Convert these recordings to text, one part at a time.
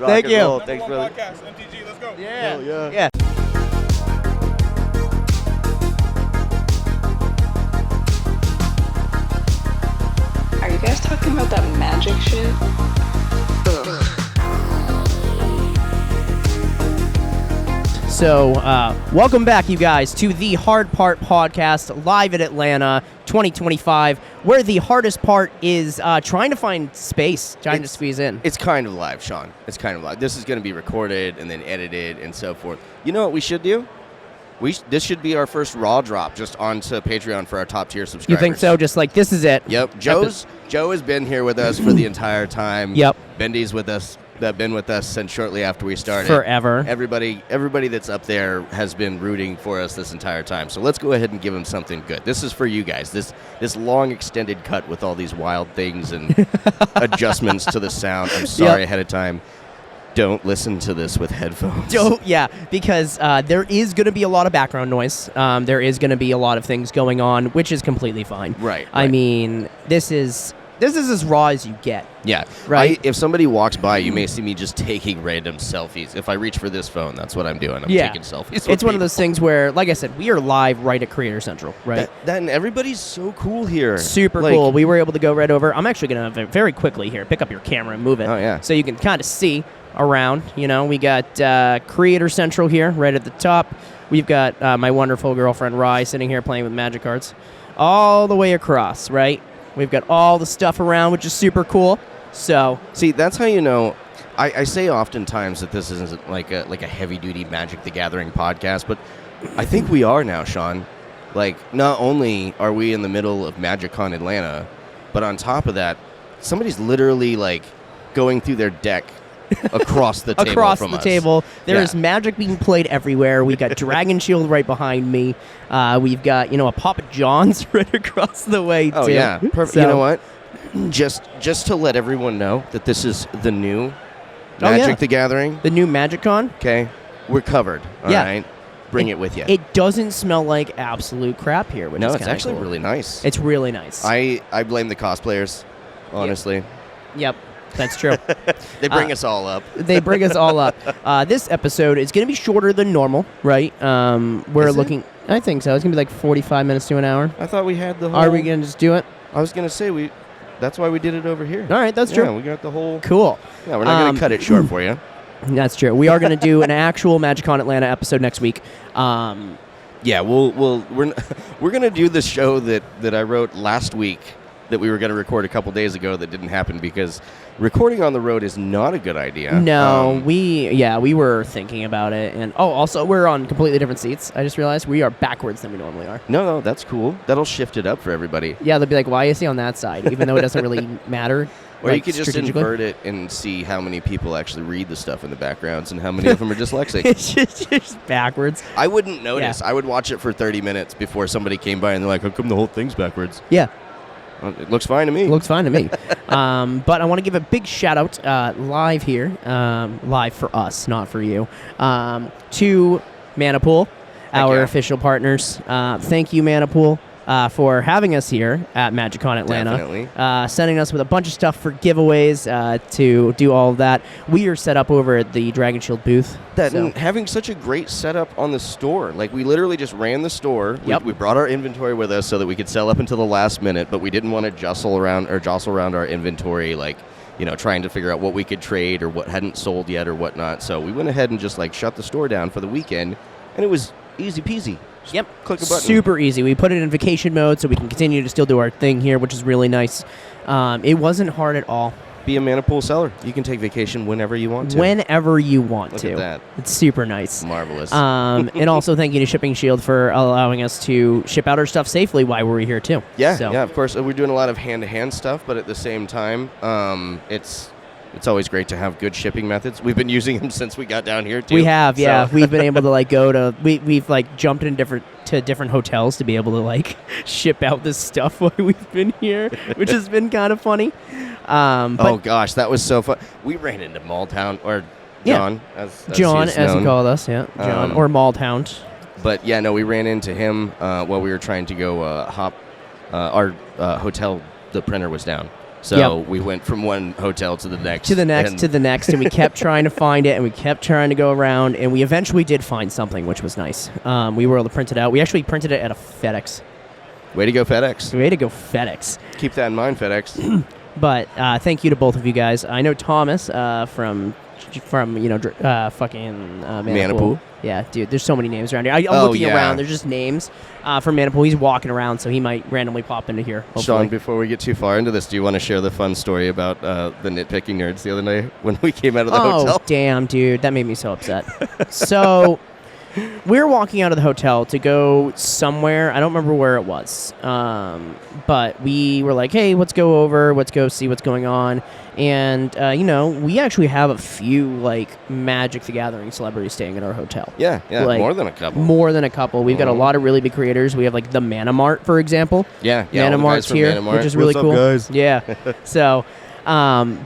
Thank you. Roll. Thanks, brother. Podcast, MTG, let's go. Yeah. Yeah. Are you guys talking about that magic shit? So, welcome back, you guys, to the Hard Part Podcast, live at Atlanta 2025, where the hardest part is trying to find space, trying to squeeze in. It's kind of live, Sean. It's kind of live. This is going to be recorded and then edited and so forth. You know what we should do? This should be our first raw drop just onto Patreon for our top tier subscribers. You think so? Just like, this is it. Yep. Joe has been here with us for the entire time. Yep. Bendy's with us. Been with us since shortly after we started. Forever. Everybody that's up there has been rooting for us this entire time. So let's go ahead and give them something good. This is for you guys. This long extended cut with all these wild things and adjustments to the sound. I'm sorry ahead of time. Don't listen to this with headphones. Because there is going to be a lot of background noise. There is going to be a lot of things going on, which is completely fine. Right. I mean, this is as raw as you get. Yeah. Right. If somebody walks by, you may see me just taking random selfies. If I reach for this phone, that's what I'm doing. I'm taking selfies. It's one of those things where, like I said, we are live right at Creator Central, right? And everybody's so cool here. Super cool. We were able to go right over. I'm actually going to very quickly here pick up your camera and move it. Oh, yeah. So you can kind of see around. You know, we got Creator Central here right at the top. We've got my wonderful girlfriend, Rye, sitting here playing with magic cards all the way across, right? We've got all the stuff around, which is super cool. So, see, that's how you know. I say oftentimes that this isn't like a heavy-duty Magic the Gathering podcast, but I think we are now, Sean. Like, not only are we in the middle of MagicCon Atlanta, but on top of that, somebody's literally, like, going through their deck across the table across from the us. table. There's Magic being played everywhere. We've got Dragon Shield right behind me. We've got, a Papa John's right across the way, too. Oh, yeah. Perfect. So, you know what? Just to let everyone know that this is the new Magic the Gathering. The new MagicCon. Okay. We're covered. All right. Bring it with you. It doesn't smell like absolute crap here, which is it's actually cool. really nice. It's really nice. I blame the cosplayers, honestly. Yep. That's true. They bring us all up. They bring us all up. This episode is going to be shorter than normal, right? We're looking... I think so. It's going to be like 45 minutes to an hour. I thought we had the whole... Are we going to just do it? I was going to say, that's why we did it over here. All right, that's true. Yeah, we got the whole... Cool. Yeah, we're not going to cut it short for you. That's true. We are going to do an actual MagicCon Atlanta episode next week. Yeah, we're going to do the show that I wrote last week that we were going to record a couple days ago that didn't happen because recording on the road is not a good idea. No, we were thinking about it. And also, we're on completely different seats. I just realized we are backwards than we normally are. No, that's cool. That'll shift it up for everybody. Yeah, they'll be like, why is he on that side? Even though it doesn't really matter. Or you could just invert it and see how many people actually read the stuff in the backgrounds and how many of them are dyslexic. It's just backwards. I wouldn't notice. Yeah. I would watch it for 30 minutes before somebody came by and they're like, how come the whole thing's backwards? Yeah. Well, it looks fine to me. Looks fine to me. But I want to give a big shout out live here, live for us, not for you, to Manapool, our official partners. Thank you, Manapool, for having us here at MagicCon Atlanta. Definitely. Sending us with a bunch of stuff for giveaways to do all of that. We are set up over at the Dragon Shield booth. And having such a great setup on the store. Like, we literally just ran the store. Yep. We brought our inventory with us so that we could sell up until the last minute, but we didn't want to jostle around our inventory, like, trying to figure out what we could trade or what hadn't sold yet or whatnot. So we went ahead and just, shut the store down for the weekend, and it was easy peasy. Yep. Click a button. Super easy. We put it in vacation mode so we can continue to still do our thing here, which is really nice. It wasn't hard at all. Be a Manapool seller. You can take vacation whenever you want to. Whenever you want Look to. at that. It's super nice. Marvelous. And also thank you to Shipping Shield for allowing us to ship out our stuff safely while we're here too. Yeah, of course. We're doing a lot of hand-to-hand stuff, but at the same time, it's always great to have good shipping methods. We've been using them since we got down here too. We have, yeah. So. We've been able to go to we've jumped in different hotels to be able to ship out this stuff while we've been here, which has been kind of funny. Oh gosh, that was so fun. We ran into Malltown or John, as he known. called us, John or Malltown. But yeah, no, we ran into him while we were trying to go hop our hotel. The printer was down. So we went from one hotel to the next. To the next, and we kept trying to find it, and we kept trying to go around, and we eventually did find something, which was nice. We were able to print it out. We actually printed it at a FedEx. Way to go, FedEx. Way to go, FedEx. Keep that in mind, FedEx. But thank you to both of you guys. I know Thomas from fucking Manipool. Yeah, dude, there's so many names around here. I'm looking around. There's just names from Manipool. He's walking around, so he might randomly pop into here. Hopefully. Sean, before we get too far into this, do you want to share the fun story about the nitpicking nerds the other night when we came out of the hotel? Oh, damn, dude. That made me so upset. So we were walking out of the hotel to go somewhere. I don't remember where it was. But we were like, hey, let's go over. Let's go see what's going on. And, we actually have a few, Magic the Gathering celebrities staying at our hotel. Yeah, more than a couple. More than a couple. We've got a lot of really big creators. We have, the Mana Mart, for example. Yeah. Mana Mart's here, Mana Mart. which is really What's cool. up, guys? Yeah. So...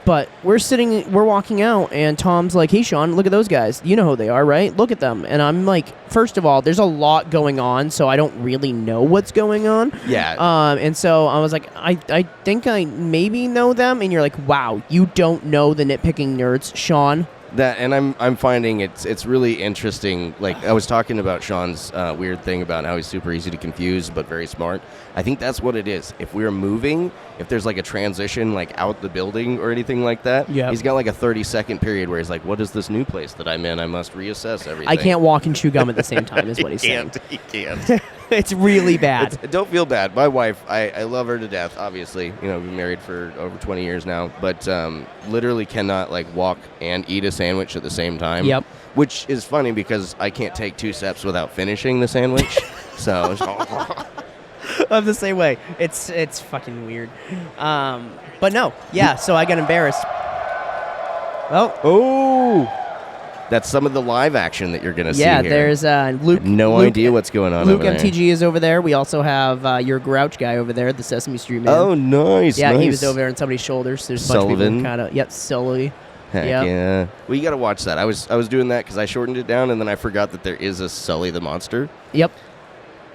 but we're walking out, and Tom's like, hey, Sean, look at those guys. You know who they are, right? Look at them. And I'm like, first of all, there's a lot going on, so I don't really know what's going on. Yeah. And so I was like, I think I maybe know them. And you're like, wow, you don't know the nitpicking nerds, Sean. And I'm finding it's really interesting. Like, I was talking about Sean's weird thing about how he's super easy to confuse but very smart. I think that's what it is. If we're moving, if there's a transition out the building or anything like that, he's got a 30-second period where he's like, what is this new place that I'm in? I must reassess everything. I can't walk and chew gum at the same time is what he's saying. He can't. It's really bad. Don't feel bad. My wife, I love her to death, obviously. We've been married for over 20 years now, but literally cannot walk and eat a sandwich at the same time. Yep. Which is funny because I can't take 2 steps without finishing the sandwich. So I'm the same way. It's fucking weird. But no, yeah. So I got embarrassed. Well, that's some of the live action that you're gonna see here. Yeah, there's Luke. No idea what's going on. Luke over there. MTG is over there. We also have your Grouch guy over there, the Sesame Street man. Oh, nice. Yeah, nice. he was over there on somebody's shoulders. There's a bunch of people kind of. Yep, Sully. Heck yeah. Well, you got to watch that. I was doing that because I shortened it down, and then I forgot that there is a Sully the Monster. Yep.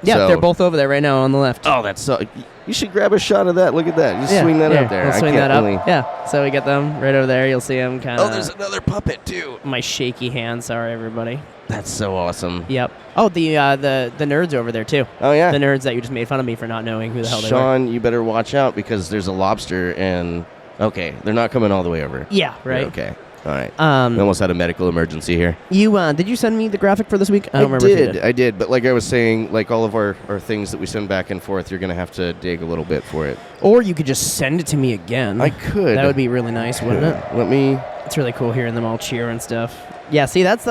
Yeah, so, they're both over there right now on the left. Oh, that's so... You should grab a shot of that. Look at that. Just swing that up there. We'll swing that up. Really... Yeah, so we get them right over there. You'll see them kind of... Oh, there's another puppet, too. My shaky hand. Sorry, everybody. That's so awesome. Yep. Oh, the nerds over there, too. Oh, yeah? The nerds that you just made fun of me for not knowing who the hell they were. Sean, you better watch out because there's a lobster and... Okay, they're not coming all the way over. Yeah, right. You're okay. All right. We almost had a medical emergency here. You did you send me the graphic for this week? I don't remember if you did. I did, but like I was saying, all of our things that we send back and forth, you're going to have to dig a little bit for it. Or you could just send it to me again. I could. That would be really nice, wouldn't it? Let me... It's really cool hearing them all cheer and stuff. Yeah, see, that's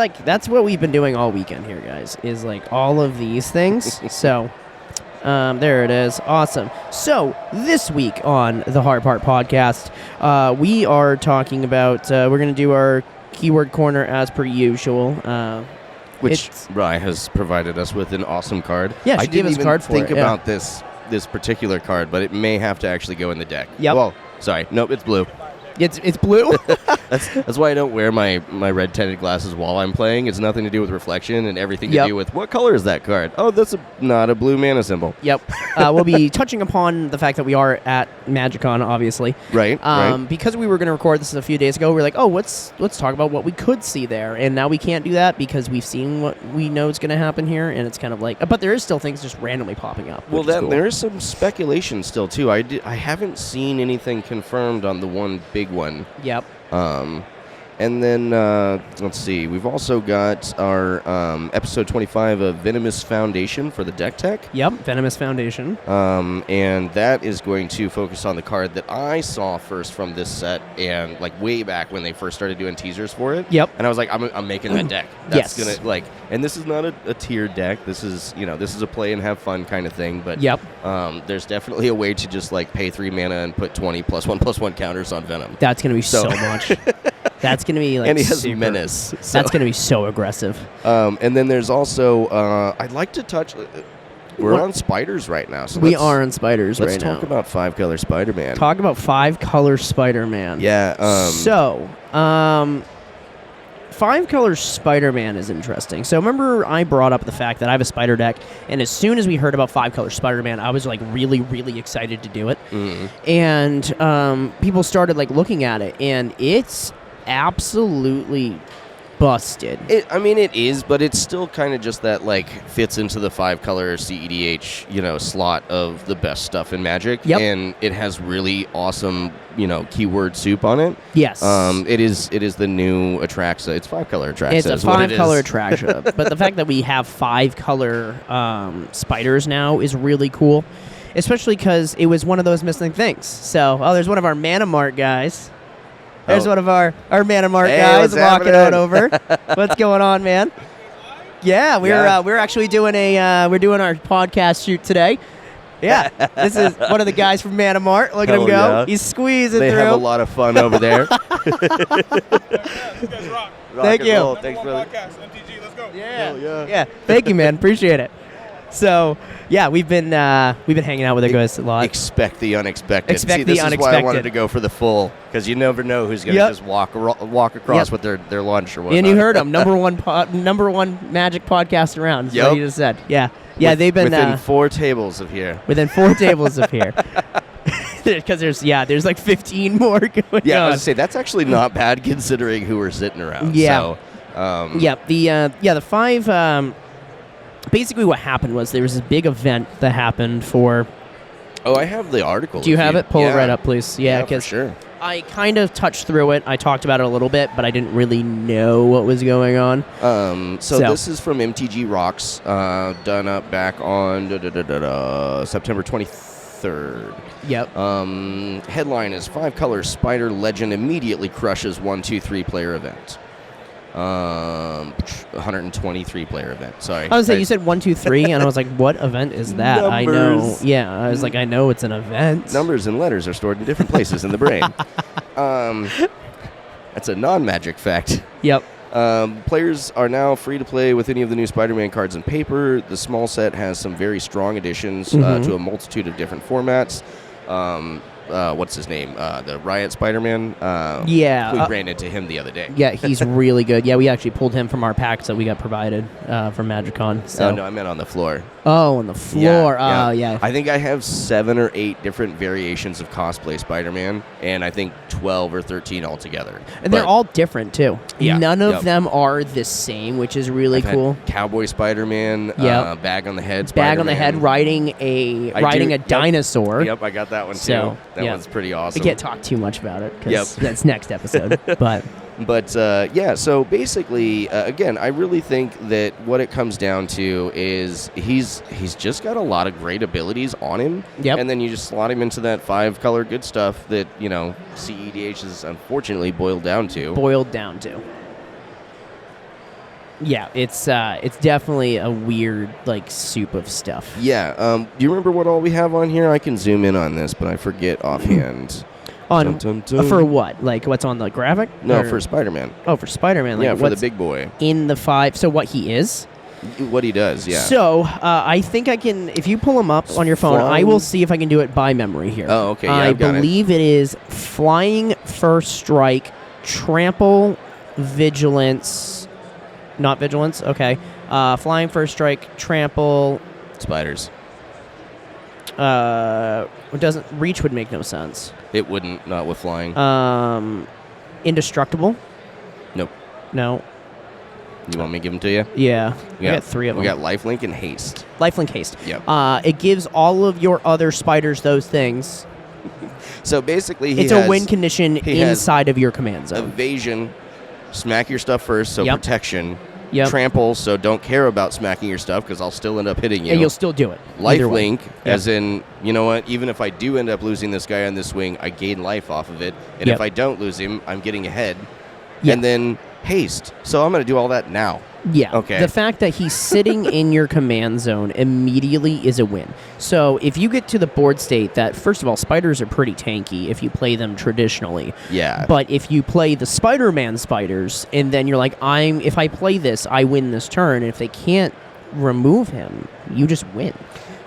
what we've been doing all weekend here, guys, is all of these things. So... there it is. Awesome. So, this week on the Hard Part Podcast, we are talking about, we're going to do our keyword corner as per usual. Which Rye has provided us with an awesome card. Yeah, she gave us a card for it. I didn't even think about this particular card, but it may have to actually go in the deck. Yep. Well, sorry. Nope, it's blue. It's blue? That's why I don't wear my red tinted glasses while I'm playing. It's nothing to do with reflection and everything to do with what color is that card? Oh, that's not a blue mana symbol. Yep. We'll be touching upon the fact that we are at MagicCon, obviously. Right. Because we were going to record this a few days ago, we were like, oh, let's talk about what we could see there. And now we can't do that because we've seen what we know is going to happen here, and it's kind of but there is still things just randomly popping up. Well, cool. There is some speculation still too. I haven't seen anything confirmed on the one big one. Yep. And then, let's see, we've also got our episode 25 of Venomous Foundation for the deck tech. Yep, Venomous Foundation. And that is going to focus on the card that I saw first from this set and, way back when they first started doing teasers for it. Yep. And I was like, I'm making that deck. That's gonna, and this is not a tiered deck. This is, this is a play and have fun kind of thing. But yep. There's definitely a way to just, pay 3 mana and put 20 +1/+1 counters on Venom. That's going to be so much. That's going to be and he has menace. So. That's going to be so aggressive. And then there's also, I'd like to touch, we're on spiders right now. So we are on spiders right now. Let's talk about 5-color Spider-Man. Talk about 5-color Spider-Man. Yeah. 5-color Spider-Man is interesting. So remember I brought up the fact that I have a spider deck, and as soon as we heard about 5-color Spider-Man, I was like really, really excited to do it. And people started like looking at it, and it's absolutely busted. It is, but it's still kind of just that like fits into the 5-color CEDH, slot of the best stuff in Magic. Yep. And it has really awesome, keyword soup on it. Yes. It is the new Atraxa. It's 5-color Atraxa. It's a is what it 5-color is. Atraxa. But the fact that we have 5-color spiders now is really cool, especially because it was one of those missing things. So, there's one of our Mana Mart guys. There's one of our Mana Mart guys walking on over. What's going on, man? Yeah, we're actually doing we're doing our podcast shoot today. Yeah, this is one of the guys from Mana Mart. Look at him go. Yeah. He's squeezing They through. have a lot of fun over there. You guys rock. Thank you. Roll. Thanks, brother. Podcast, MTG, let's go. Yeah. Thank you, man. Appreciate it. So, yeah, we've been hanging out with our guys a lot. Expect the unexpected. Expect See, the this is why I unexpected. wanted to go for the full, because you never know who's going to Yep. just walk across Yep. with their lunch or whatnot. And you heard him, number one Magic podcast around. Is Yep. what he just said. Yeah, they've been within 4 tables of here. within 4 tables of here. Because there's like 15 more going Yeah, I on. was gonna say that's actually not bad considering who we're sitting around. Yeah. So, The 5. Basically, what happened was there was this big event that happened for. Oh, I have the article. Do you if have it? Pull it right up, please. Yeah, for because sure. I kind of touched through it. I talked about it a little bit, but I didn't really know what was going on. So this is from MTG Rocks, done up back on September 23rd. Yep. Headline is 5-color Spider Legend immediately crushes 1-2-3 player event. 123 player event. Sorry. I was saying you said 1, 2, 3, and I was like, "What event is that?" I know. Numbers. Yeah, I was like, "I know it's an event." Numbers and letters are stored in different places in the brain. That's a non-magic fact. Yep. Players are now free to play with any of the new Spider-Man cards and paper. The small set has some very strong additions to a multitude of different formats. What's his name? The Riot Spider-Man. Yeah. We ran into him the other day. Yeah, he's really good. Yeah, we actually pulled him from our packs that we got provided from MagicCon. So. Oh, no, I meant on the floor. Oh, on the floor. Yeah, Oh, yeah. I think I have 7 or 8 different variations of cosplay Spider-Man, and I think 12 or 13 altogether. And they're all different, too. Yeah, None of yep. them are the same, which is really I've had cool. Cowboy Spider-Man, Yep. Bag on the Head Spider-Man. Bag on the head riding a Yep. dinosaur. Yep, I got that one, too. So, That yeah. one's pretty awesome. We can't talk too much about it because Yep. that's next episode. But so basically, again, I really think that what it comes down to is he's just got a lot of great abilities on him. Yep. And then you just slot him into that 5-color good stuff that, CEDH is unfortunately boiled down to. Yeah, it's definitely a weird like soup of stuff. Yeah. Do you remember what all we have on here? I can zoom in on this, but I forget offhand. On Dun, dun, dun. for what? Like what's on the graphic? No, Or- for Spider-Man. oh, for Spider-Man. Like Yeah, for what's the big boy. in the 5. So what he is? What he does, yeah. So I think I can. If you pull him up on your phone, I Flying- will see if I can do it by memory here. Oh, okay, yeah, I I've got it. believe it is flying first strike, trample, vigilance. Not vigilance. Okay. Flying first strike, trample. Spiders. It doesn't reach would make no sense. It wouldn't, not with flying. Indestructible. Nope. No. You want me to give them to you? Yeah. We got 3 of them. We got Lifelink and Haste. Lifelink haste. Yep. It gives all of your other spiders those things. So basically, It's a win condition he has inside of your command zone. evasion, smack your stuff first, so Yep. protection. Yep. Trample, so don't care about smacking your stuff because I'll still end up hitting you. And you'll still do it. Either way. Lifelink, as in, you know what? Even if I do end up losing this guy on this swing, I gain life off of it. And Yep. if I don't lose him, I'm getting ahead. Yep. And then haste. So I'm going to do all that now. Yeah. Okay. The fact that he's sitting in your command zone immediately is a win. So if you get to the board state that, first of all, spiders are pretty tanky if you play them traditionally. Yeah. But if you play the Spider-Man spiders, and then you're like, if I play this, I win this turn. And if they can't remove him, you just win.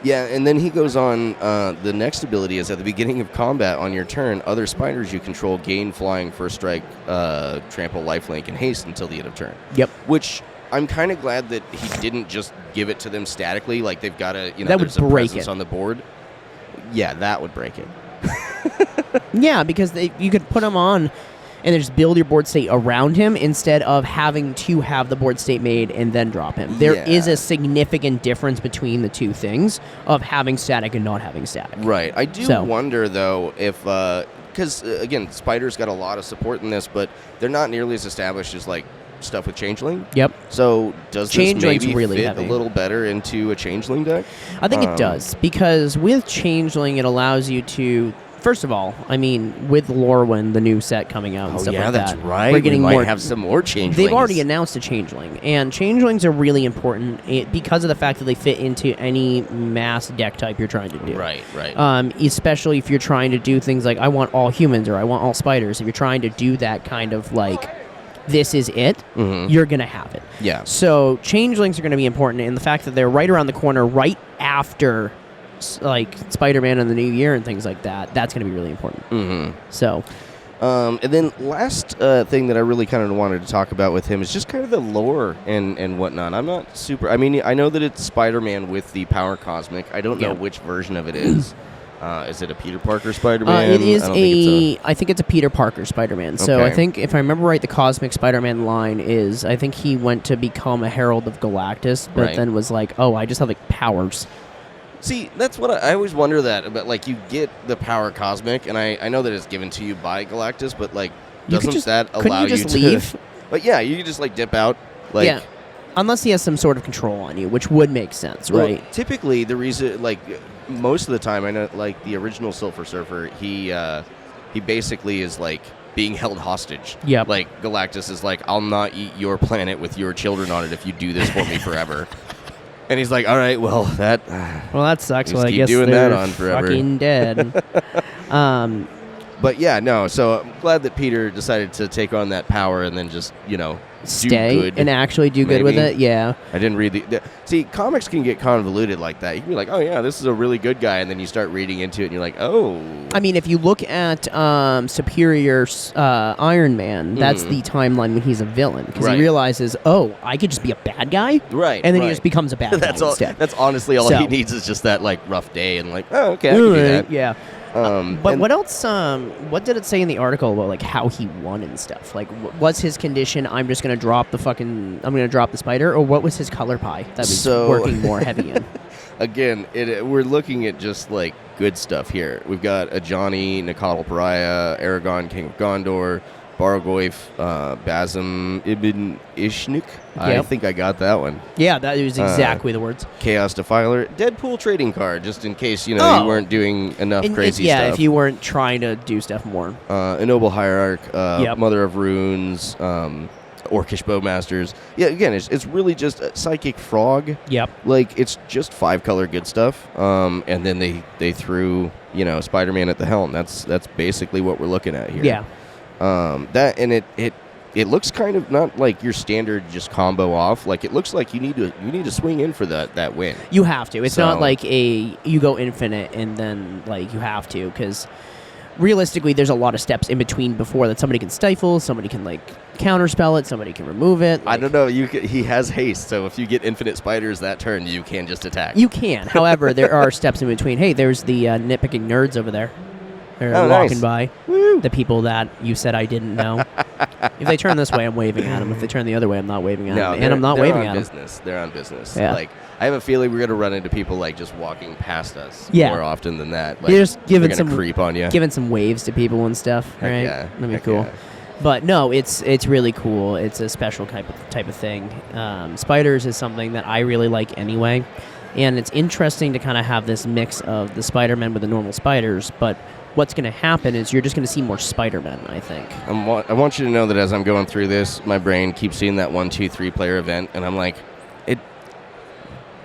Yeah, and then he goes on, the next ability is at the beginning of combat on your turn, other spiders you control gain flying, first strike, trample, lifelink, and haste until the end of turn. Yep. Which I'm kind of glad that he didn't just give it to them statically, like they've got to, That there's would a break presence it. on the board. Yeah, that would break it. Yeah, because you could put him on and then just build your board state around him instead of having to have the board state made and then drop him. There is a significant difference between the two things of having static and not having static. Right. I do wonder, though, if... because, again, Spider's got a lot of support in this, but they're not nearly as established as, like, stuff with Changeling. Yep. So does this maybe really fit heavy. a little better into a Changeling deck? I think it does, because with Changeling, it allows you to... First of all, I mean, with Lorwyn, the new set coming out and stuff like that. That's right. We're getting we might more, have some more Changelings. They've already announced a Changeling, and Changelings are really important because of the fact that they fit into any mass deck type you're trying to do. Right. Especially if you're trying to do things like, I want all humans or I want all spiders. If you're trying to do that kind of like, this is it, you're going to have it. Yeah. So Changelings are going to be important, and the fact that they're right around the corner, right after like Spider-Man in the new year and things like that, that's going to be really important. So and then last thing that I really kind of wanted to talk about with him is just kind of the lore and whatnot. I'm not super... I mean, I know that it's Spider-Man with the power cosmic. I don't know which version of it is. Is it a Peter Parker Spider-Man? It is I think it's a Peter Parker Spider-Man. So I think, if I remember right, the Cosmic Spider-Man line is, I think he went to become a Herald of Galactus, but then was like, oh, I just have like powers. See, that's what I always wonder that, but like you get the power cosmic, and I know that it's given to you by Galactus, but like doesn't that allow you to leave? But yeah, you can just like dip out. Like, yeah, unless he has some sort of control on you, which would make sense, right? Well, typically, the reason, like most of the time, I know, like the original Silver Surfer, he basically is like being held hostage. Yeah, like Galactus is like, I'll not eat your planet with your children on it if you do this for me forever. And he's like, all right, well, that sucks. Well, I guess doing they're that on forever. Fucking dead. But yeah, no. So I'm glad that Peter decided to take on that power and then just, stay do good, and actually do good with it. Yeah. I didn't read see, comics can get convoluted like that. You can be like, oh yeah, this is a really good guy, and then you start reading into it and you're like, oh. I mean, if you look at Superior Iron Man, that's the timeline when he's a villain, because he realizes, oh, I could just be a bad guy, right? And then he just becomes a bad guy instead. That's honestly all he needs is just that like rough day and like, oh, okay, I can do that. Yeah. But what else? What did it say in the article about like how he won and stuff? Like, was his condition, I'm just gonna drop the spider, or what was his color pie that was working more heavy in? Again, we're looking at just like good stuff here. We've got a Johnny, Nakatl Pariah, Aragon, King of Gondor, Bargoyf, Bazum, Ibn Ishnuk. I think I got that one. Yeah, that was exactly the words. Chaos Defiler, Deadpool trading card, just in case you weren't doing enough crazy stuff. Yeah, if you weren't trying to do stuff more. Ennoble Hierarch, Mother of Runes, Orcish Bowmasters. Yeah, again, it's really just a Psychic Frog. Yep. Like, it's just 5-color good stuff. And then they threw, Spider-Man at the helm. That's basically what we're looking at here. Yeah. It looks kind of not like your standard just combo off. Like, it looks like you need to swing in for that win. You have to. It's not like you go infinite and then like you have to, because realistically there's a lot of steps in between before that. Somebody can stifle, somebody can like counterspell it, somebody can remove it. I don't know. He has haste, so if you get infinite spiders that turn, you can just attack. You can. However, there are steps in between. Hey, there's the nitpicking nerds over there. They're walking by. Woo. The people that you said I didn't know. If they turn this way, I'm waving at them. If they turn the other way, I'm not waving at them. And I'm not waving at them. They're on business. Yeah. Like, I have a feeling we're going to run into people like just walking past us more often than that. Like, you're just giving some creep on you. Giving some waves to people and stuff, right? Yeah. That'd be cool. Yeah. But no, it's really cool. It's a special type of thing. Spiders is something that I really like anyway. And it's interesting to kind of have this mix of the Spider-Man with the normal spiders, but what's going to happen is you're just going to see more Spider-Man, I think. I want you to know that as I'm going through this, my brain keeps seeing that 1, 2, 3 player event, and I'm like,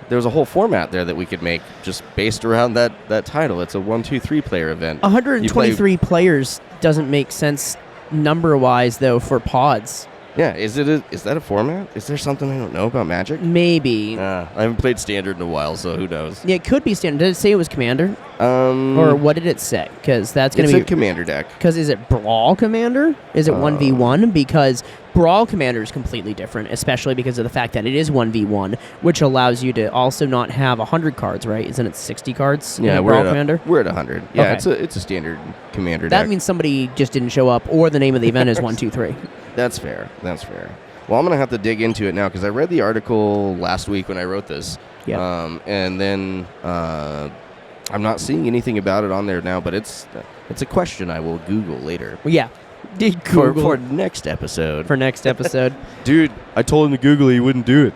there's a whole format there that we could make just based around that title. It's a 1, 2, 3 player event. 123 players doesn't make sense number-wise, though, for pods. Yeah, is that a format? Is there something I don't know about Magic? Maybe. I haven't played Standard in a while, so who knows? Yeah, it could be standard. Did it say it was Commander? Or what did it say? Because that's going to be... It's a Commander deck. Because is it Brawl Commander? Is it 1v1? Because Brawl Commander is completely different, especially because of the fact that it is 1v1, which allows you to also not have 100 cards, right? Isn't it 60 cards in Brawl Commander? We're at 100. Yeah, Okay. it's a standard Commander deck. That means somebody just didn't show up, or the name of the event is 1, 2, 3. That's fair. That's fair. Well, I'm going to have to dig into it now because I read the article last week when I wrote this. Yeah. And then I'm not seeing anything about it on there now, but it's a question I will Google later. Well, yeah. Did For Google next episode. for next episode. Dude, I told him to Google it. He wouldn't do it.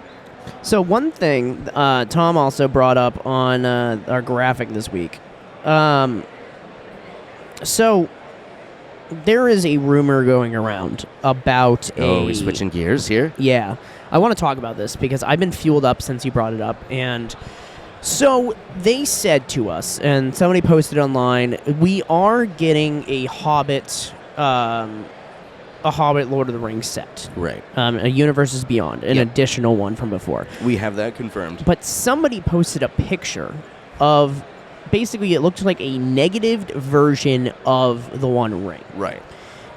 So one thing Tom also brought up on our graphic this week. So there is a rumor going around about Oh, we're switching gears here? Yeah. I want to talk about this because I've been fueled up since you brought it up. And so they said to us, and somebody posted online, we are getting a Hobbit Lord of the Rings set. Right. A Universes Beyond, an Yep. additional one from before. We have that confirmed. But somebody posted a picture of, basically it looked like a negatived version of the One Ring. Right.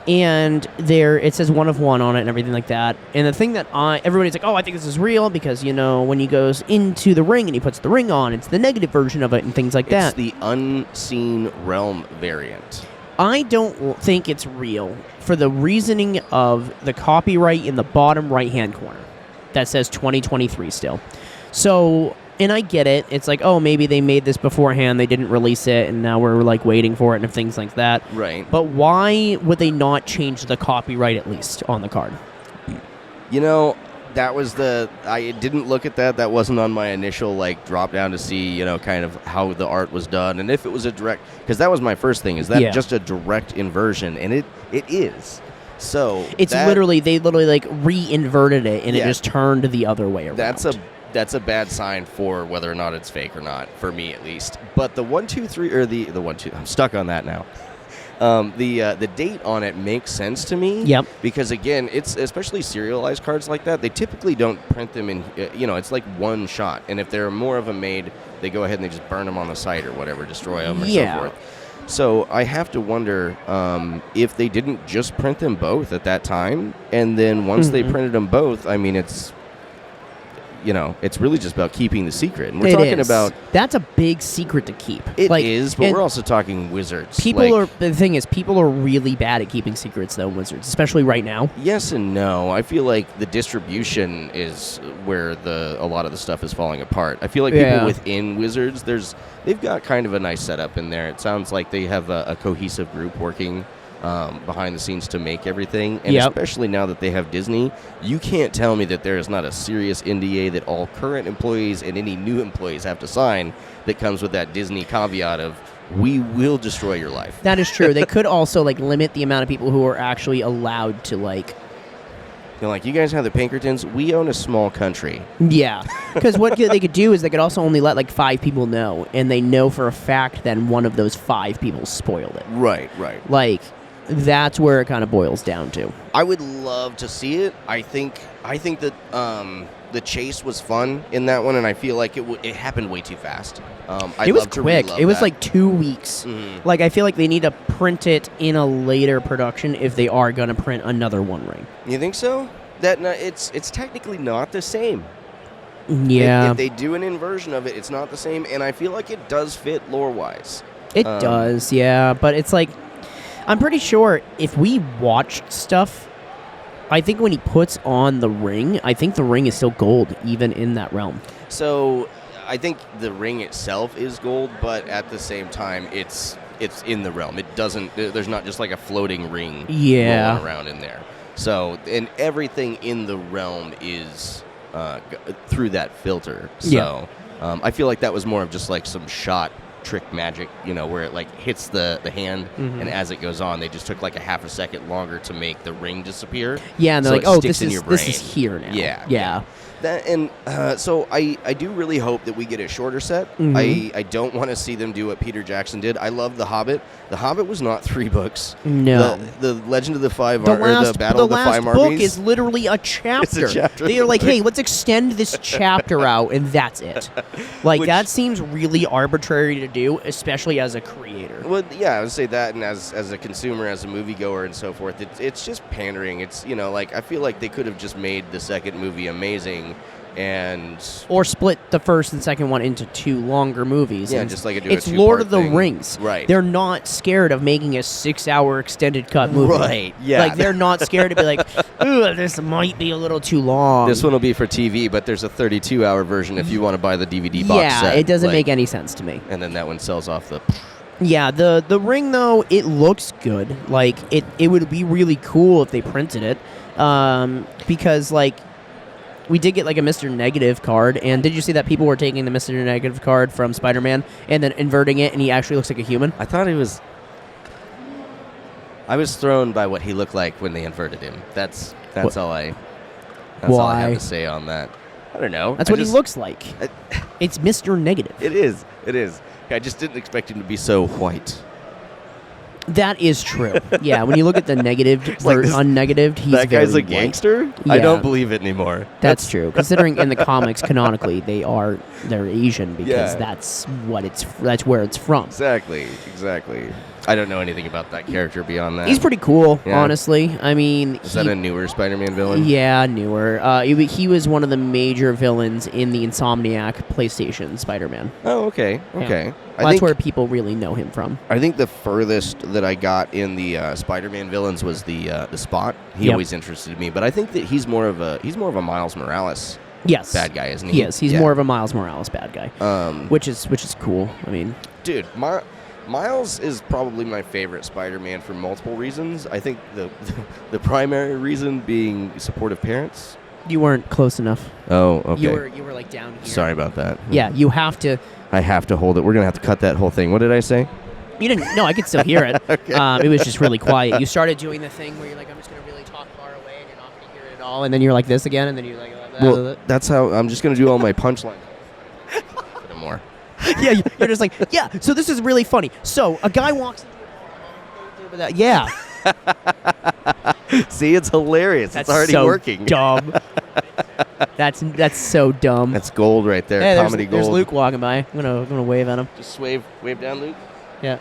And there, it says 1 of 1 on it and everything like that. And the thing that everybody's like, oh, I think this is real because, when he goes into the ring and he puts the ring on, it's the negative version of it and things like that. It's the Unseen Realm variant. I don't think it's real for the reasoning of the copyright in the bottom right-hand corner that says 2023 still. So, and I get it. It's like, oh, maybe they made this beforehand, they didn't release it, and now we're like waiting for it and things like that. Right. But why would they not change the copyright at least on the card? That was I didn't look at that. That wasn't on my initial drop down to see, kind of how the art was done and if it was a direct, because that was my first thing. Is that just a direct inversion? And it is. So it's they literally re-inverted it and it just turned the other way around. That's a bad sign for whether or not it's fake or not, for me at least. But the 1, 2, 3 or the 1, 2, I'm stuck on that now. The date on it makes sense to me. Yep. Because again, it's especially serialized cards like that. They typically don't print them in. It's like one shot, and if there are more of them made, they go ahead and they just burn them on the site or whatever, destroy them or so forth. So I have to wonder if they didn't just print them both at that time, and then once they printed them both, I mean, it's really just about keeping the secret. And we're talking about... That's a big secret to keep. It is, but we're also talking Wizards. The thing is, people are really bad at keeping secrets, though, Wizards, especially right now. Yes and no. I feel like the distribution is where a lot of the stuff is falling apart. I feel like people within Wizards, they've got kind of a nice setup in there. It sounds like they have a cohesive group working behind the scenes to make everything, and especially now that they have Disney, you can't tell me that there is not a serious NDA that all current employees and any new employees have to sign that comes with that Disney caveat of, we will destroy your life. That is true. They could also limit the amount of people who are actually allowed to you guys have the Pinkertons, we own a small country. Yeah, because what they could do is they could also only let 5 people know, and they know for a fact that one of those 5 people spoiled it. Right. That's where it kind of boils down to. I would love to see it. I think that the chase was fun in that one, and I feel like it happened way too fast. It was quick. It was 2 weeks. Mm-hmm. I feel like they need to print it in a later production if they are going to print another One Ring. You think so? It's technically not the same. Yeah. If they do an inversion of it, it's not the same, and I feel like it does fit lore-wise. It does, yeah. But it's I'm pretty sure if we watched stuff, I think when he puts on the ring, I think the ring is still gold, even in that realm. So I think the ring itself is gold, but at the same time, it's in the realm. It doesn't. There's not just a floating ring rolling around in there. So, and everything in the realm is through that filter. So I feel like that was more of just some shot trick magic, where it like hits the hand, and as it goes on, they just took like a half a second longer to make the ring disappear. Yeah, and they're so like, it oh, sticks this in is your brain. this is here now. Yeah. So I do really hope that we get a shorter set. I don't want to see them do what Peter Jackson did. I love The Hobbit. The Hobbit was not 3 books. No. The Legend of the Five The Battle of the Five last Armies book is literally a chapter. It's a chapter. They are like, hey, let's extend this chapter out, and that's it. Like, that seems really arbitrary to do, especially as a creator. Well, yeah, I would say that, and as a consumer, as a moviegoer, and so forth, it's just pandering. It's like I feel like they could have just made the second movie amazing, or split the first and second one into 2 longer movies. Yeah, just like it's Lord of the Rings. Right. They're not scared of making a 6-hour extended cut movie. Right. Yeah. Like, they're not scared to be like, ooh, this might be a little too long. This one will be for TV, but there's a 32-hour version if you want to buy the DVD box set. Yeah, it doesn't make any sense to me. And then that one sells off the... Yeah, the ring, though, it looks good. Like, it would be really cool if they printed it. Because, like, we did get, like, a Mr. Negative card. And did you see that people were taking the Mr. Negative card from Spider-Man and then inverting it, and he actually looks like a human? I thought he was... I was thrown by what he looked like when they inverted him. That's all I have to say on that. I don't know. That's what he looks like. It's Mr. Negative. It is. I just didn't expect him to be so white. That is true. Yeah, when you look at the negative or unnegatived, he's that guy's very a gangster? white. Yeah, I don't believe it anymore. That's true. Considering in the comics, canonically, they're Asian because that's where it's from. Exactly. I don't know anything about that character beyond that. He's pretty cool, Yeah. honestly. I mean, is that a newer Spider-Man villain? Yeah, newer. He was one of the major villains in the Insomniac PlayStation Spider-Man. Oh, okay. Yeah. Well, that's where people really know him from. I think the furthest that I got in the Spider-Man villains was the Spot. He always interested me, but I think that he's more of a Miles Morales. Yes. Bad guy, isn't he? Yes, he's more of a Miles Morales bad guy. Which is cool. I mean, dude, Miles is probably my favorite Spider-Man for multiple reasons. I think the primary reason being supportive parents. You weren't close enough. Oh, okay. You were like down here. Sorry about that. Yeah, you have to. I have to hold it. We're gonna have to cut that whole thing. What did I say? You didn't. No, I could still hear it. Okay. It was just really quiet. You started doing the thing where you're like, I'm just gonna really talk far away, and you're not gonna hear it at all, and then you're like this again, and then you're like, well, that's how I'm just gonna do all my punchlines. No more. Yeah, you're just like, yeah. So this is really funny. So a guy walks into that. Yeah. See, it's hilarious. That's it's already so working. Dumb. That's so dumb. That's gold right there. Hey, Comedy gold. There's Luke walking by. I'm gonna wave at him. Just wave down, Luke. Yeah.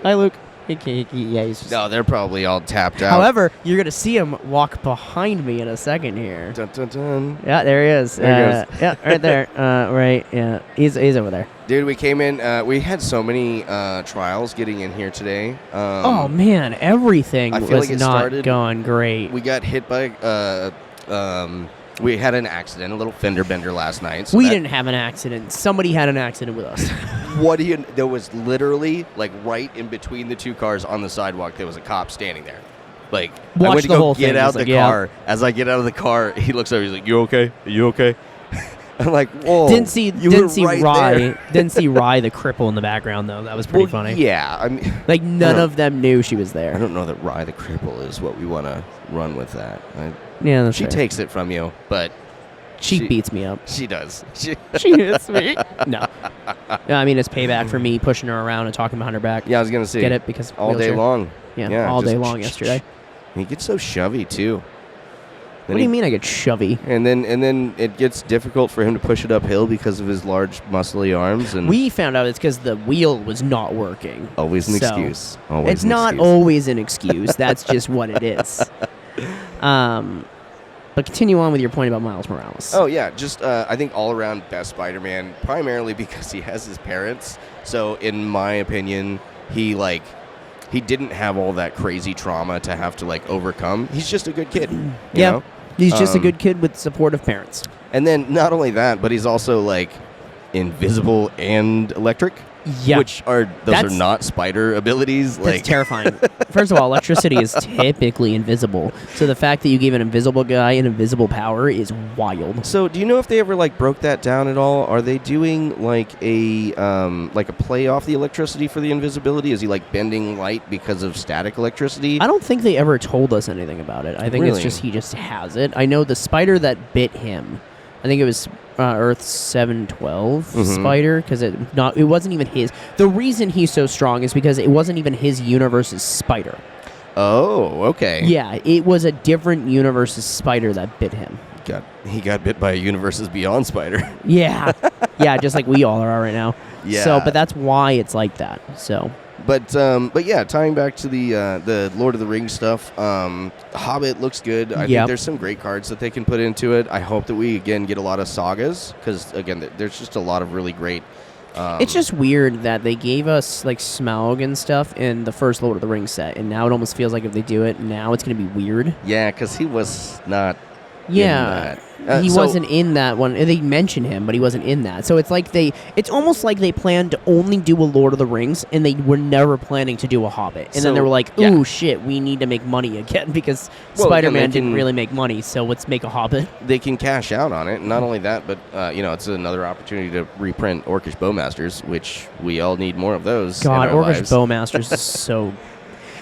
Hi, Luke. Yeah, he's just... No, they're probably all tapped out. However, you're gonna see him walk behind me in a second here. Dun, dun, dun. Yeah, there he is. There he goes. Yeah, right there. Right. Yeah, he's over there. Dude, we came in. We had so many trials getting in here today. Oh man, everything I feel was like it not started, going great. We got hit by. We had an accident, a little fender bender last night. So we didn't have an accident. Somebody had an accident with us. What do you? There was literally like right in between the 2 cars on the sidewalk. There was a cop standing there. Like I went to go get out the car. As I get out of the car, he looks over. He's like, "You okay? Are you okay?" I'm like, "Whoa!" Didn't see right Rye. there. Didn't see Rye the cripple in the background though. That was pretty funny. Yeah, I mean, like none of them knew she was there. I don't know that Rye the cripple is what we want to run with. That. Yeah, that's she fair. takes it from you, but she beats me up. She does. She hits me. No, I mean it's payback for me pushing her around and talking behind her back. Yeah, I was gonna say. Get it because all day long. Yeah, all day long yesterday. He gets so shovey too. What do you mean I get shovey? And then it gets difficult for him to push it uphill because of his large, muscly arms. And we found out it's because the wheel was not working. Always an excuse. Always it's not always an excuse. That's just what it is. But continue on with your point about Miles Morales. Oh, yeah. Just, I think all around best Spider-Man, primarily because he has his parents. So, in my opinion, he didn't have all that crazy trauma to have to, overcome. He's just a good kid. You know? He's just a good kid with supportive parents. And then, not only that, but he's also, invisible and electric. Yeah. Which are not spider abilities. That's terrifying. First of all, electricity is typically invisible. So the fact that you gave an invisible guy an invisible power is wild. So do you know if they ever broke that down at all? Are they doing a play off the electricity for the invisibility? Is he bending light because of static electricity? I don't think they ever told us anything about it. I think Really? he just has it. I know the spider that bit him, I think it was Earth 712 spider, because it wasn't even his. The reason he's so strong is because it wasn't even his universe's spider. Oh, okay. Yeah, it was a different universe's spider that bit him. He got bit by a universes beyond spider. Yeah, yeah, just like we all are right now. Yeah. So, but that's why it's like that. So. But yeah, tying back to the Lord of the Rings stuff, Hobbit looks good. I think there's some great cards that they can put into it. I hope that we, again, get a lot of sagas, because, again, there's just a lot of really great... it's just weird that they gave us, Smaug and stuff in the first Lord of the Rings set, and now it almost feels like if they do it now, it's going to be weird. Yeah, because he was not Yeah. in that. He wasn't in that one. They mention him, but he wasn't in that. So it's it's almost like they planned to only do a Lord of the Rings, and they were never planning to do a Hobbit. And then they were like, ooh, shit, we need to make money again, because Spider-Man didn't really make money, so let's make a Hobbit. They can cash out on it. Not only that, but, it's another opportunity to reprint Orcish Bowmasters, which we all need more of those. God, in our Orcish lives. Bowmasters is so...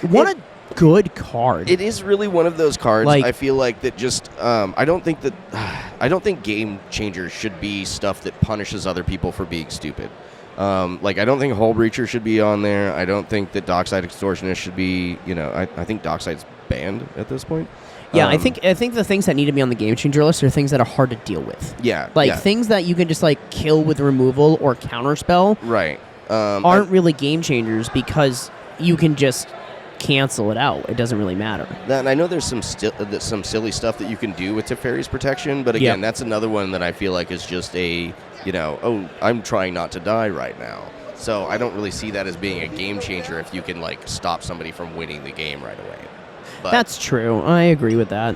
What a good card. It is really one of those cards. I feel that just I don't think Game Changer should be stuff that punishes other people for being stupid. I don't think Hull Breacher should be on there. I don't think that Dockside Extortionist should be. I think Dockside's banned at this point. Yeah, I think the things that need to be on the Game Changer list are things that are hard to deal with. Yeah, things that you can just kill with removal or counterspell. Right. Aren't really Game Changers, because you can just cancel it out. It doesn't really matter. And I know there's some silly stuff that you can do with Teferi's Protection, but again, that's another one that I feel like is just I'm trying not to die right now. So I don't really see that as being a game changer if you can stop somebody from winning the game right away. But that's true. I agree with that.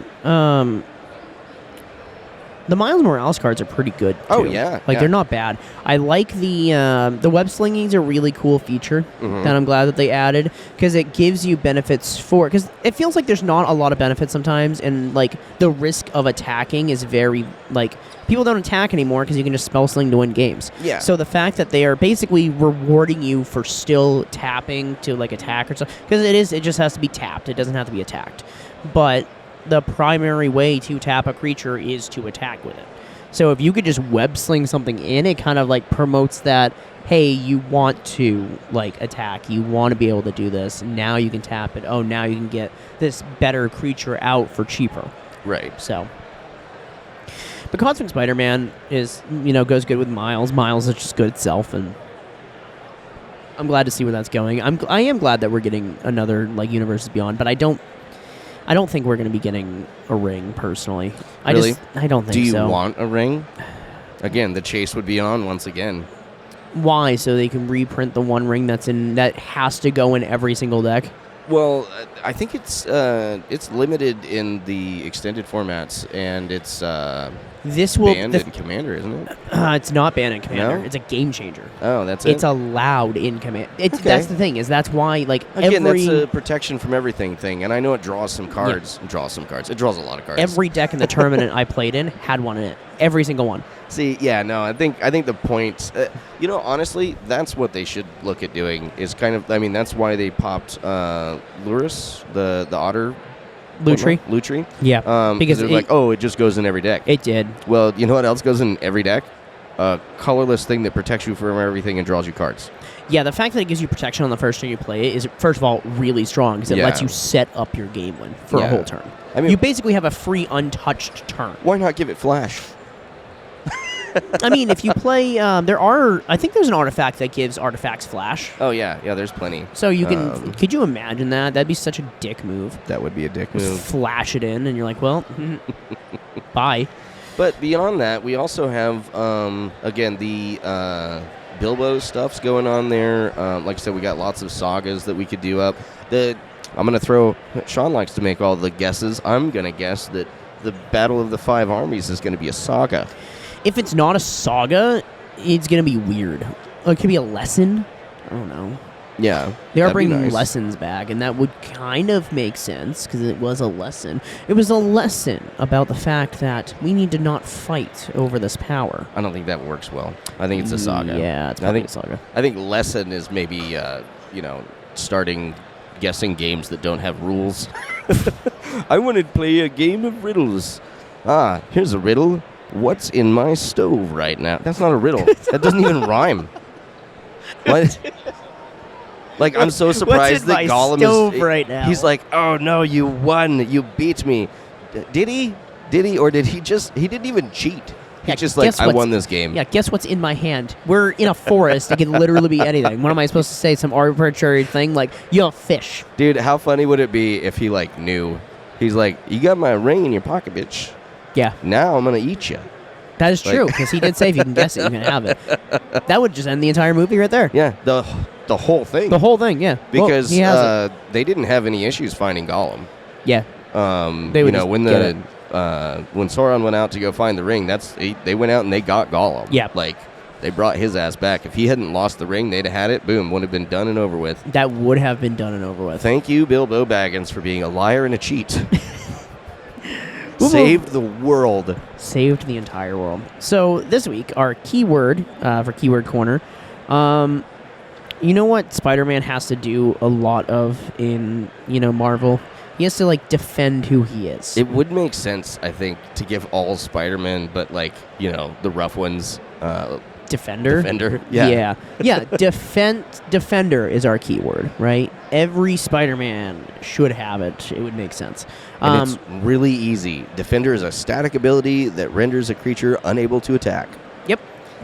The Miles Morales cards are pretty good, too. Oh, yeah. They're not bad. I like the web slinging is a really cool feature that I'm glad that they added, because it gives you benefits because it feels like there's not a lot of benefits sometimes, and the risk of attacking is very people don't attack anymore because you can just spell sling to win games. Yeah. So the fact that they are basically rewarding you for still tapping to attack or stuff, because it just has to be tapped. It doesn't have to be attacked. But the primary way to tap a creature is to attack with it. So if you could just web sling something in, it kind of promotes that, hey, you want to attack, you want to be able to do this, now you can tap it. Oh, now you can get this better creature out for cheaper. Right. So, but Cosmic Spider-Man is, goes good with Miles. Miles is just good itself, and I'm glad to see where that's going. I am glad that we're getting another Universes Beyond, but I don't think we're going to be getting a ring, personally. Really? I don't think so. Do you want a ring? Again, the chase would be on once again. Why? So they can reprint the one ring that has to go in every single deck? Well, I think it's limited in the extended formats, and it's banned in Commander, isn't it? It's not banned in Commander. No? It's a game changer. Oh, that's it? It's allowed in Commander. That's the thing, is that's why, Again, that's a protection from everything thing, and I know it draws some cards. Yeah. It draws a lot of cards. Every deck in the tournament I played in had one in it. Every single one. See, yeah, no, I think the point, honestly, that's what they should look at doing, is that's why they popped Lurrus, the otter. Lutri? Yeah. Because they're it just goes in every deck. It did. Well, you know what else goes in every deck? A colorless thing that protects you from everything and draws you cards. Yeah, the fact that it gives you protection on the first turn you play it is, first of all, really strong, because it lets you set up your game win for a whole turn. You basically have a free, untouched turn. Why not give it flash? If you play, I think there's an artifact that gives artifacts flash. Oh, yeah, there's plenty. So you can, could you imagine that? That'd be such a dick move. That would be a dick Just move. flash it in, and you're like, well, bye. But beyond that, we also have, again, the Bilbo stuff's going on there. Like I said, we got lots of sagas that we could do up. I'm going to throw, Sean likes to make all the guesses. I'm going to guess that the Battle of the Five Armies is going to be a saga. If it's not a saga, it's going to be weird. It could be a lesson. I don't know. Yeah. They are that'd be bringing nice. lessons back, and that would kind of make sense because it was a lesson. It was a lesson about the fact that we need to not fight over this power. I don't think that works well. I think it's a saga. Yeah, it's I probably think a saga. I think lesson is maybe starting guessing games that don't have rules. I want to play a game of riddles. Ah, here's a riddle. What's in my stove right now? That's not a riddle. That doesn't even rhyme. What? Like, I'm so surprised that Gollum is right now? He's like, oh no, you won. You beat me. Did he? Did he? Or did he just? He didn't even cheat. He Yeah, just like, guess I what's- won this game. Yeah, guess what's in my hand? We're in a forest. It can literally be anything. What am I supposed to say? Some arbitrary thing like, you have fish. Dude, how funny would it be if he like knew? He's like, you got my ring in your pocket, bitch. Yeah, Now I'm gonna eat you. that is true because he did say if you can guess it, you can have it. That would just end the entire movie right there. Yeah, the whole thing. The whole thing, yeah. Well, Because he has it. they didn't have any issues finding Gollum. Yeah. They would just when get when Sauron went out to go find the ring, they went out and they got Gollum. Yeah. Like they brought his ass back. If he hadn't lost the ring, they'd have had it. Boom, would have been done and over with. That would have been done and over with. Thank you, Bilbo Baggins, for being a liar and a cheat. We'll Saved the world. Saved the entire world. So this week, our keyword for Keyword Corner, you know what Spider-Man has to do a lot of in, Marvel? He has to, defend who he is. It would make sense, I think, to give all Spider-Man, but the rough ones, Defender? Defender. Yeah. Yeah. Defender is our keyword, right? Every Spider-Man should have it. It would make sense. And it's really easy. Defender is a static ability that renders a creature unable to attack. Yep.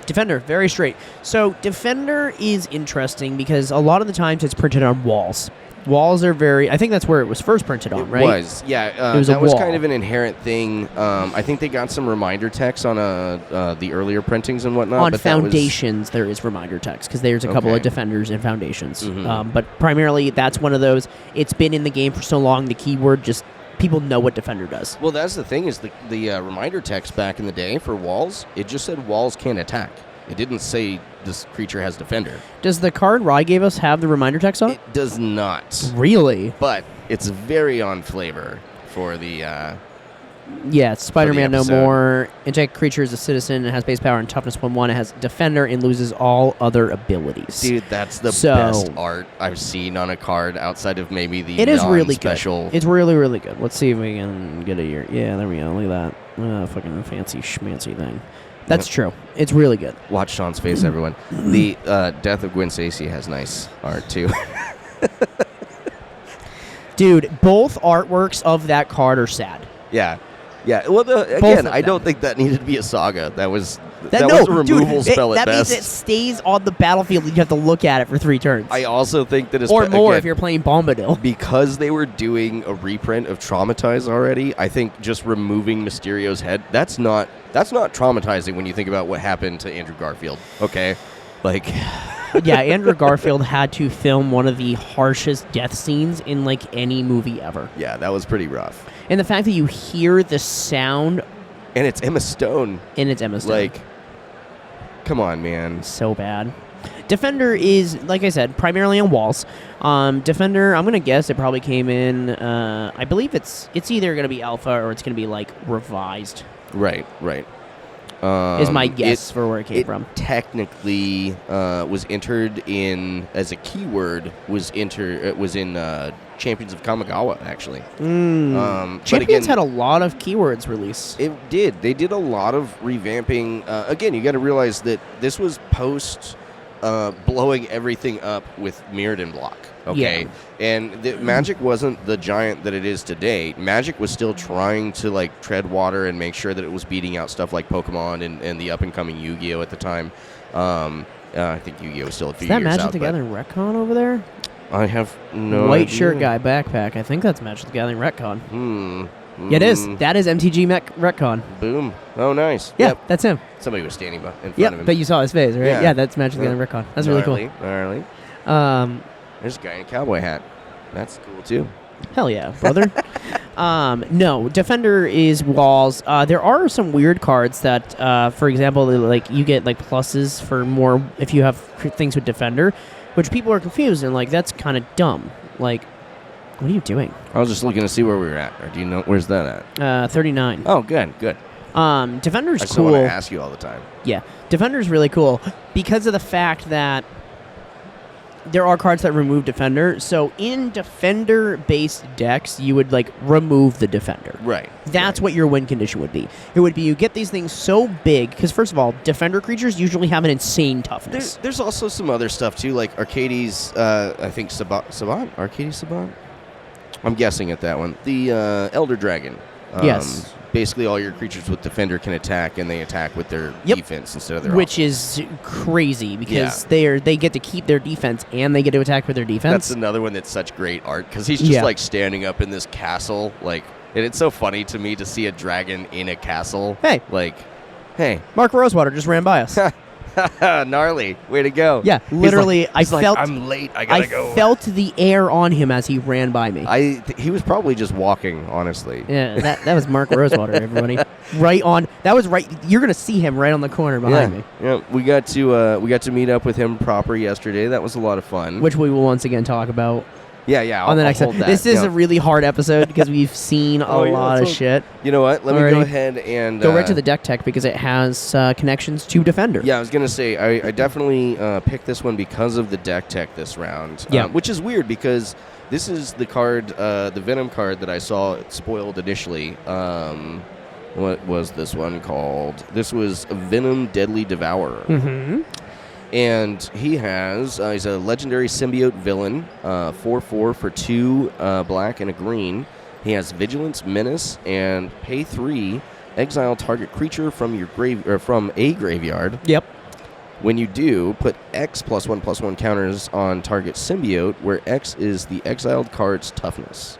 Defender, very straight. So Defender is interesting because a lot of the times it's printed on walls. Walls are I think that's where it was first printed on, right? It was, yeah. It was that a was wall. kind of an inherent thing. I think they got some reminder text on the earlier printings and whatnot. On but Foundations, there is reminder text because there's a couple Okay. of Defenders in Foundations. Mhm. But primarily, that's one of those. It's been in the game for so long, the keyword just people know what Defender does. Well, that's the thing is the reminder text back in the day for walls, it just said walls can't attack. It didn't say this creature has Defender. Does the card Rye gave us have the reminder text on it? It does not. Really? But it's very on flavor for the... Yeah, it's Spider-Man No episode. More. Inject creature is a citizen and has base power and toughness 1/1. It has Defender and loses all other abilities. Dude, that's the So- best art I've seen on a card outside of maybe the It is really special. good. It's really, really good. Let's see if we can get it here. Yeah, there we go. Look at that. Fucking fancy schmancy thing. That's true. It's really good. Watch Sean's face, everyone. The Death of Gwen Stacy has nice art, too. Dude, both artworks of that card are sad. Yeah. Yeah. Well, of again, I them. don't think that needed to be a saga. That was No, was a removal dude, spell at that best. means it stays on the battlefield and you have to look at it for 3 turns. I also think that or more again, if you're playing Bombadil. because they were doing a reprint of Traumatize already, I think just removing Mysterio's head, that's not traumatizing when you think about what happened to Andrew Garfield. Okay? Like Yeah, Andrew Garfield had to film one of the harshest death scenes in any movie ever. yeah, that was pretty rough. And the fact that you hear the sound And it's Emma Stone. and it's Emma Stone. Like, come on, man. So bad. Defender is, like I said, primarily on walls. Defender, I'm going to guess it probably came in, I believe it's either going to be alpha or it's going to be revised. Right. Is my guess for where it came from. Technically was entered in as a keyword. It was in Champions of Kamigawa, actually. But Champions again, had a lot of keywords release. it did. They did a lot of revamping. Again, you got to realize that this was post blowing everything up with Mirrodin block. Okay, Yeah. and the Magic wasn't the giant that it is today. Magic was still trying to tread water and make sure that it was beating out stuff like Pokemon and the up and coming Yu-Gi-Oh at the time. I think Yu-Gi-Oh was still a few Is that years Magic out. the but Gathering Retcon over there? I have no White idea. shirt guy backpack. I think that's Magic the Gathering Retcon. Yeah, It is. That is MTG Retcon. Boom. Oh, nice. Yeah, Yep. that's him. Somebody was standing in front Yeah, of him. but you saw his face, right? Yeah. Yeah, that's Magic the Gathering Retcon. That's really cool. Gnarly. There's a guy in a cowboy hat. That's cool, too. Hell yeah, brother. No, Defender is walls. There are some weird cards that, for example, you get pluses for more if you have things with Defender. which people are confused and like that's kind of dumb. Like, what are you doing? I was just looking to see where we were at. Or do you know where's that at? 39. Oh, good. Defender's I just cool. want to ask you all the time. Yeah, Defender's really cool because of the fact that there are cards that remove Defender. So in Defender-based decks, you would like remove the Defender. Right. That's what your win condition would be. It would be you get these things so big because first of all, Defender creatures usually have an insane toughness. There's also some other stuff too, like Arcades. I think Sabat. Arcades Sabat. I'm guessing at that one. The Elder Dragon. Yes. Basically, all your creatures with Defender can attack, and they attack with their defense instead of their which offense. is crazy because they get to keep their defense and they get to attack with their defense. That's another one that's such great art because he's just like standing up in this castle, like, and it's so funny to me to see a dragon in a castle. Hey, Mark Rosewater just ran by us. Gnarly, way to go! Yeah, literally, he's I felt I'm late. I gotta go. I felt the air on him as he ran by me. He was probably just walking, honestly. Yeah, that was Mark Rosewater, everybody. Right on. That was right. You're gonna see him right on the corner behind me. Yeah, we got to meet up with him proper yesterday. That was a lot of fun. Which we will once again talk about. Yeah. On the next episode. This is a really hard episode because we've seen a lot of shit. You know what? Let me go ahead and go right to the deck tech because it has connections to Defender. Yeah, I was gonna say I definitely picked this one because of the deck tech this round. Yeah, which is weird because this is the card, the Venom card that I saw spoiled initially. What was this one called? This was Venom Deadly Devourer. Mm-hmm. And he has, he's a legendary symbiote villain, 4/4 for 2 black and a green. He has Vigilance, Menace, and pay 3, exile target creature from your from a graveyard. Yep. When you do, put X +1/+1 counters on target symbiote, where X is the exiled card's toughness.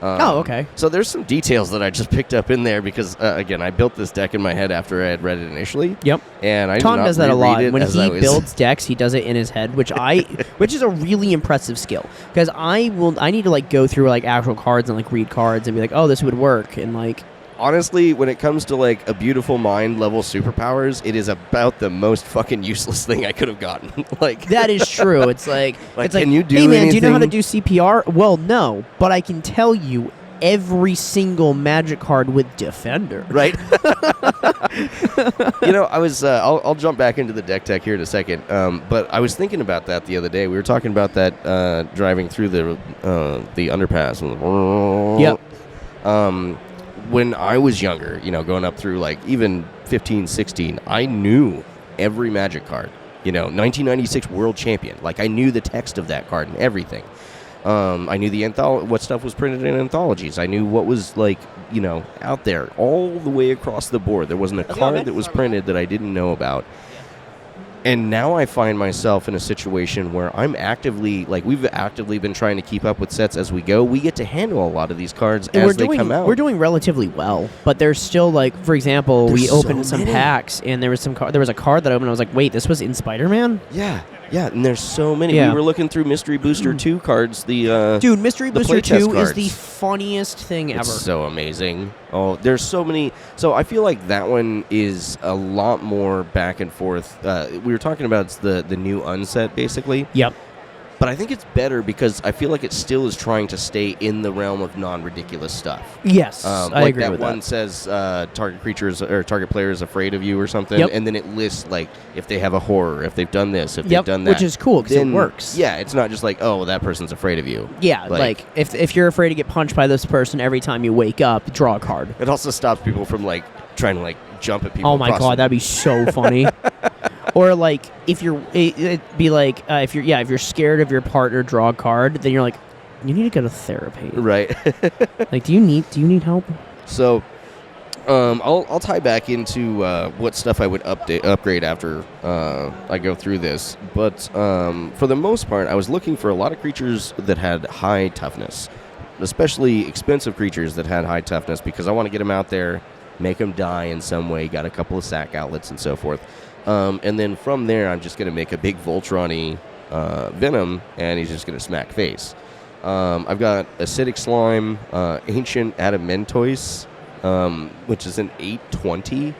Okay. So there's some details that I just picked up in there because, again, I built this deck in my head after I had read it initially. Yep. And I Tom does that a lot. When he builds decks, he does it in his head, which is a really impressive skill. Because I need to like go through like actual cards and like read cards and be like, oh, this would work, and like. Honestly, when it comes to like a beautiful mind level superpowers, it is about the most fucking useless thing I could have gotten. Like that is true. It's like can you do hey man, anything? do you know how to do CPR? Well, no, but I can tell you every single Magic card with Defender. Right. I was. I'll jump back into the deck tech here in a second. But I was thinking about that the other day. We were talking about that driving through the underpass. Yep. When I was younger, going up through like even 15, 16, I knew every Magic card. 1996 World Champion. Like I knew the text of that card and everything. I knew what stuff was printed in anthologies. I knew what was like, out there all the way across the board. There wasn't a card that was printed that I didn't know about. And now I find myself in a situation where I'm we've actively been trying to keep up with sets as we go. We get to handle a lot of these cards as they come out. We're doing relatively well, but there's still like, for example, we opened some packs and there was a card that I opened. I was like, wait, this was in Spider-Man? Yeah, and there's so many. Yeah. We were looking through Mystery Booster 2 cards. Dude, Mystery Booster 2 cards is the funniest thing ever. It's so amazing. Oh, there's so many. So I feel like that one is a lot more back and forth. We were talking about the new unset, basically. Yep. But I think it's better because I feel like it still is trying to stay in the realm of non-ridiculous stuff. Yes, I agree with that. One says target creatures or target player is afraid of you or something, and then it lists like if they have a horror, if they've done this, if they've done that, which is cool because it works. Yeah, it's not just like that person's afraid of you. Yeah, like if you're afraid to get punched by this person every time you wake up, draw a card. It also stops people from like trying to like jump at people. Oh my god, that'd be so funny. Or like if you're scared of your partner, draw a card, then you're like, you need to go to therapy. Right. Like, do you need help? So, I'll tie back into what stuff I would upgrade after I go through this. But for the most part, I was looking for a lot of creatures that had high toughness, especially expensive creatures that had high toughness, because I want to get them out there, make them die in some way. Got a couple of sack outlets and so forth. And then from there, I'm just going to make a big Voltron-y Venom, and he's just going to smack face. I've got Acidic Slime, Ancient Adamantoise, which is an 8/20.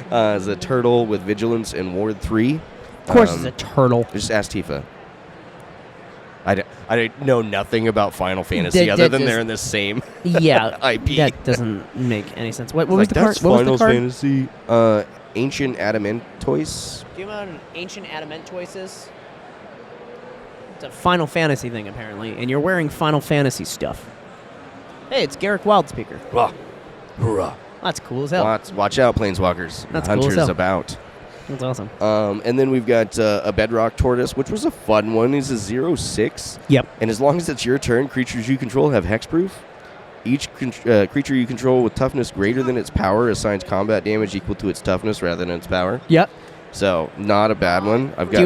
As a turtle with Vigilance and Ward 3. Of course, it's a turtle. Just ask Tifa. I know nothing about Final Fantasy other than they're in the same Yeah, IP. that doesn't make any sense. What was Like, the card? that's What was Final the card? Fantasy. Ancient Adamantoise. Do you know what an ancient Adamantoise is? It's a Final Fantasy thing, apparently, and you're wearing Final Fantasy stuff. Hey, it's Garrick Wildspeaker. Rah. Hurrah. That's cool as hell. Watch out, Planeswalkers. That's cool as Hunter's hell. about. That's awesome. And then we've got a Bedrock Tortoise, which was a fun one. He's a 0/6. Yep. And as long as it's your turn, creatures you control have hexproof. Each creature you control with toughness greater than its power assigns combat damage equal to its toughness rather than its power. Yep. So, not a bad one. I've got.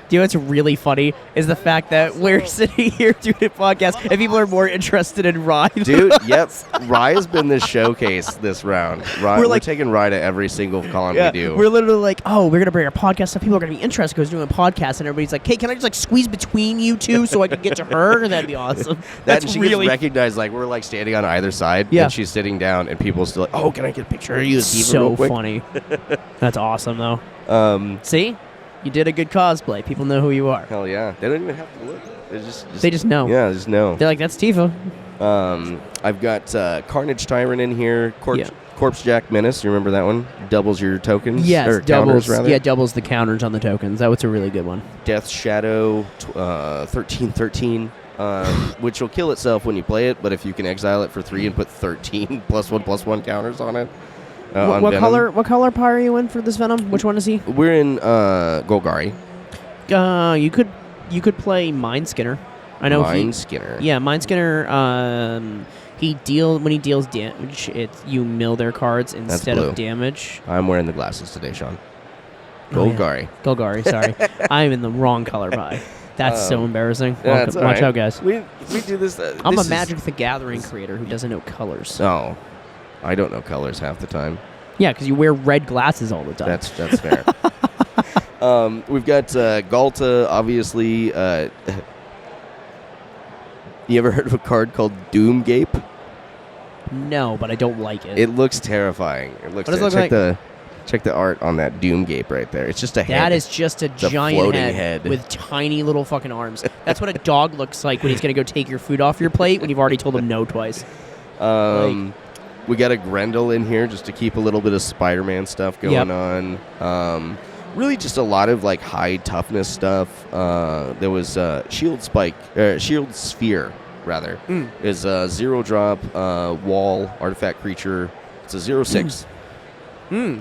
Do you know what's really funny is the fact that we're sitting here doing a podcast and people are more interested in Rye. Dude, yep. Rye has been the showcase this round. We're taking Rye to every single con we do. We're literally like, oh, we're going to bring our podcast up. People are going to be interested because we're doing a podcast. And everybody's like, hey, can I just squeeze between you two so I can get to her? That'd be awesome. That she really gets recognized. We're standing on either side. Yeah. And she's sitting down and people still like, oh, can I get a picture of you? So real quick? funny. That's awesome, though. See? You did a good cosplay. People know who you are. Hell yeah. They don't even have to look. They just know. Yeah, they just know. They're like, that's Tifa. I've got Carnage Tyrant in here. Corpse Jack Menace. You remember that one? Doubles your tokens? Yes, or doubles. counters, rather. Yeah, doubles the counters on the tokens. That was a really good one. Death Shadow 1313. Which will kill itself when you play it, but if you can exile it for 3 and put 13 +1/+1 counters on it. What color pie are you in for this Venom? Which one is he? We're in Golgari. You could play Mind Skinner. I know Mind Skinner. Yeah, Mind Skinner. When he deals damage, you mill their cards instead of damage. I'm wearing the glasses today, Sean. Golgari. Golgari. Sorry, I'm in the wrong color pie. That's so embarrassing. Yeah, Watch out, guys. We do this. I'm a Magic the Gathering creator who doesn't know colors. Oh, I don't know colors half the time. Yeah, because you wear red glasses all the time. That's fair. We've got Galta, obviously. You ever heard of a card called Doomgape? No, but I don't like it. It looks terrifying. What does it look like? Check the art on that Doomgape right there. It's just a head. That is just a giant floating head with tiny little fucking arms. That's what a dog looks like when he's going to go take your food off your plate when you've already told him no twice. We got a Grendel in here just to keep a little bit of Spider-Man stuff going on. Really just a lot of high toughness stuff. There was Shield Sphere, rather. Is a 0-drop wall artifact creature. It's a 0/6.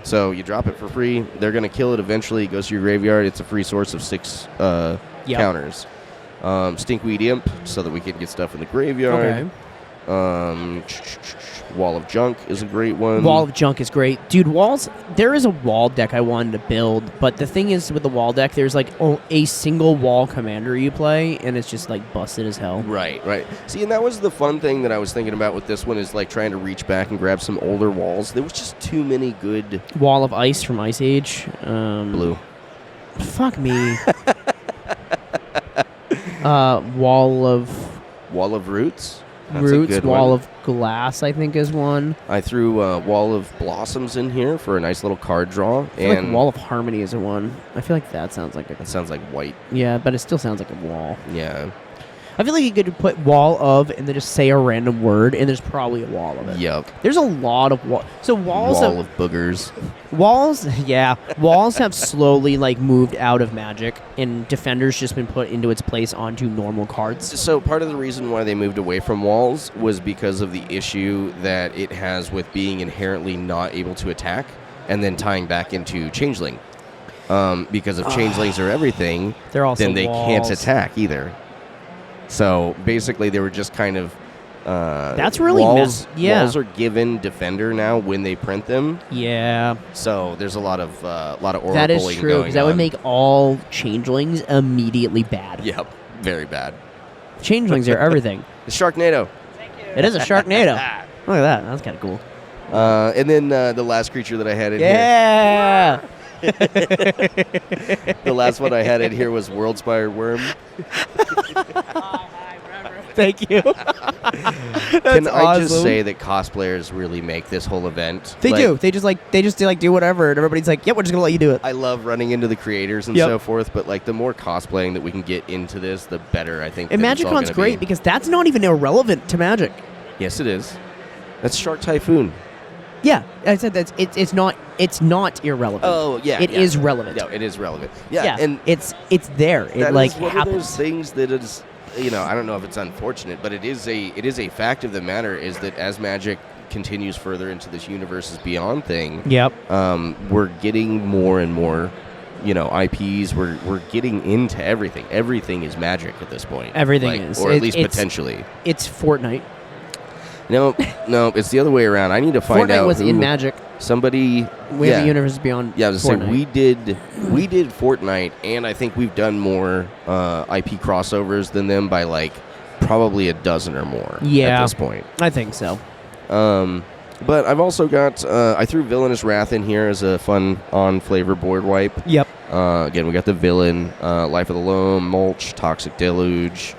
So you drop it for free. They're going to kill it eventually. It goes to your graveyard. It's a free source of 6 counters. Stinkweed Imp, so that we can get stuff in the graveyard. Okay. Wall of Junk is a great one. Wall of Junk is great. Dude, there is a wall deck I wanted to build, but the thing is with the wall deck, there's a single wall commander you play, and it's just busted as hell. Right. See, and that was the fun thing that I was thinking about with this one is trying to reach back and grab some older walls. There was just too many good... Wall of Ice from Ice Age. Blue. Fuck me. Wall of Roots? Roots, Wall of Glass, I think, is one. I threw Wall of Blossoms in here for a nice little card draw. I feel Wall of Harmony is a one. I feel like that sounds like It sounds like white. Yeah, but it still sounds like a wall. Yeah. I feel like you could put wall of and then just say a random word, and there's probably a wall of it. Yep. There's a lot of walls. So walls of boogers. Walls, yeah. Walls have slowly moved out of Magic, and Defender's just been put into its place onto normal cards. So part of the reason why they moved away from walls was because of the issue that it has with being inherently not able to attack, and then tying back into Changeling. Because if Changelings are everything, then they can't attack either. So basically, they were just kind of that's really walls. Walls are given Defender now when they print them. Yeah. So there's a lot of oracle. That is true because that would make all Changelings immediately bad. Yep, very bad. Changelings are everything. The Sharknado. Thank you. It is a Sharknado. Look at that. That's kind of cool. And then the last creature that I had in here. Yeah. The last one I had in here was Worldspire Worm. Thank you. Can I just say that cosplayers really make this whole event? They do. They just do whatever, and everybody's like, "Yep, we're just gonna let you do it." I love running into the creators and so forth, but like the more cosplaying that we can get into this, the better. I think. And MagicCon's great because that's not even irrelevant to Magic. Yes, it is. That's Shark Typhoon. Yeah, I said that it's not irrelevant. Oh yeah, it is relevant. No, it is relevant. Yeah, and it's there. It that like is one happens. of those things that is, I don't know if it's unfortunate, but it is a fact of the matter is that as Magic continues further into this universes beyond thing, we're getting more and more, IPs. We're getting into everything. Everything is Magic at this point. Everything is, or at least potentially. It's Fortnite. No, it's the other way around. I need to find out. Fortnite was in Magic. Somebody. We have a universe beyond. Yeah, I was Fortnite. saying we did Fortnite, and I think we've done more IP crossovers than them by like probably a dozen or more. Yeah, at this point. I think so. But I've also got I threw Villainous Wrath in here as a fun on flavor board wipe. Yep. Again, we got the Villain, Life of the Loam, Mulch, Toxic Deluge,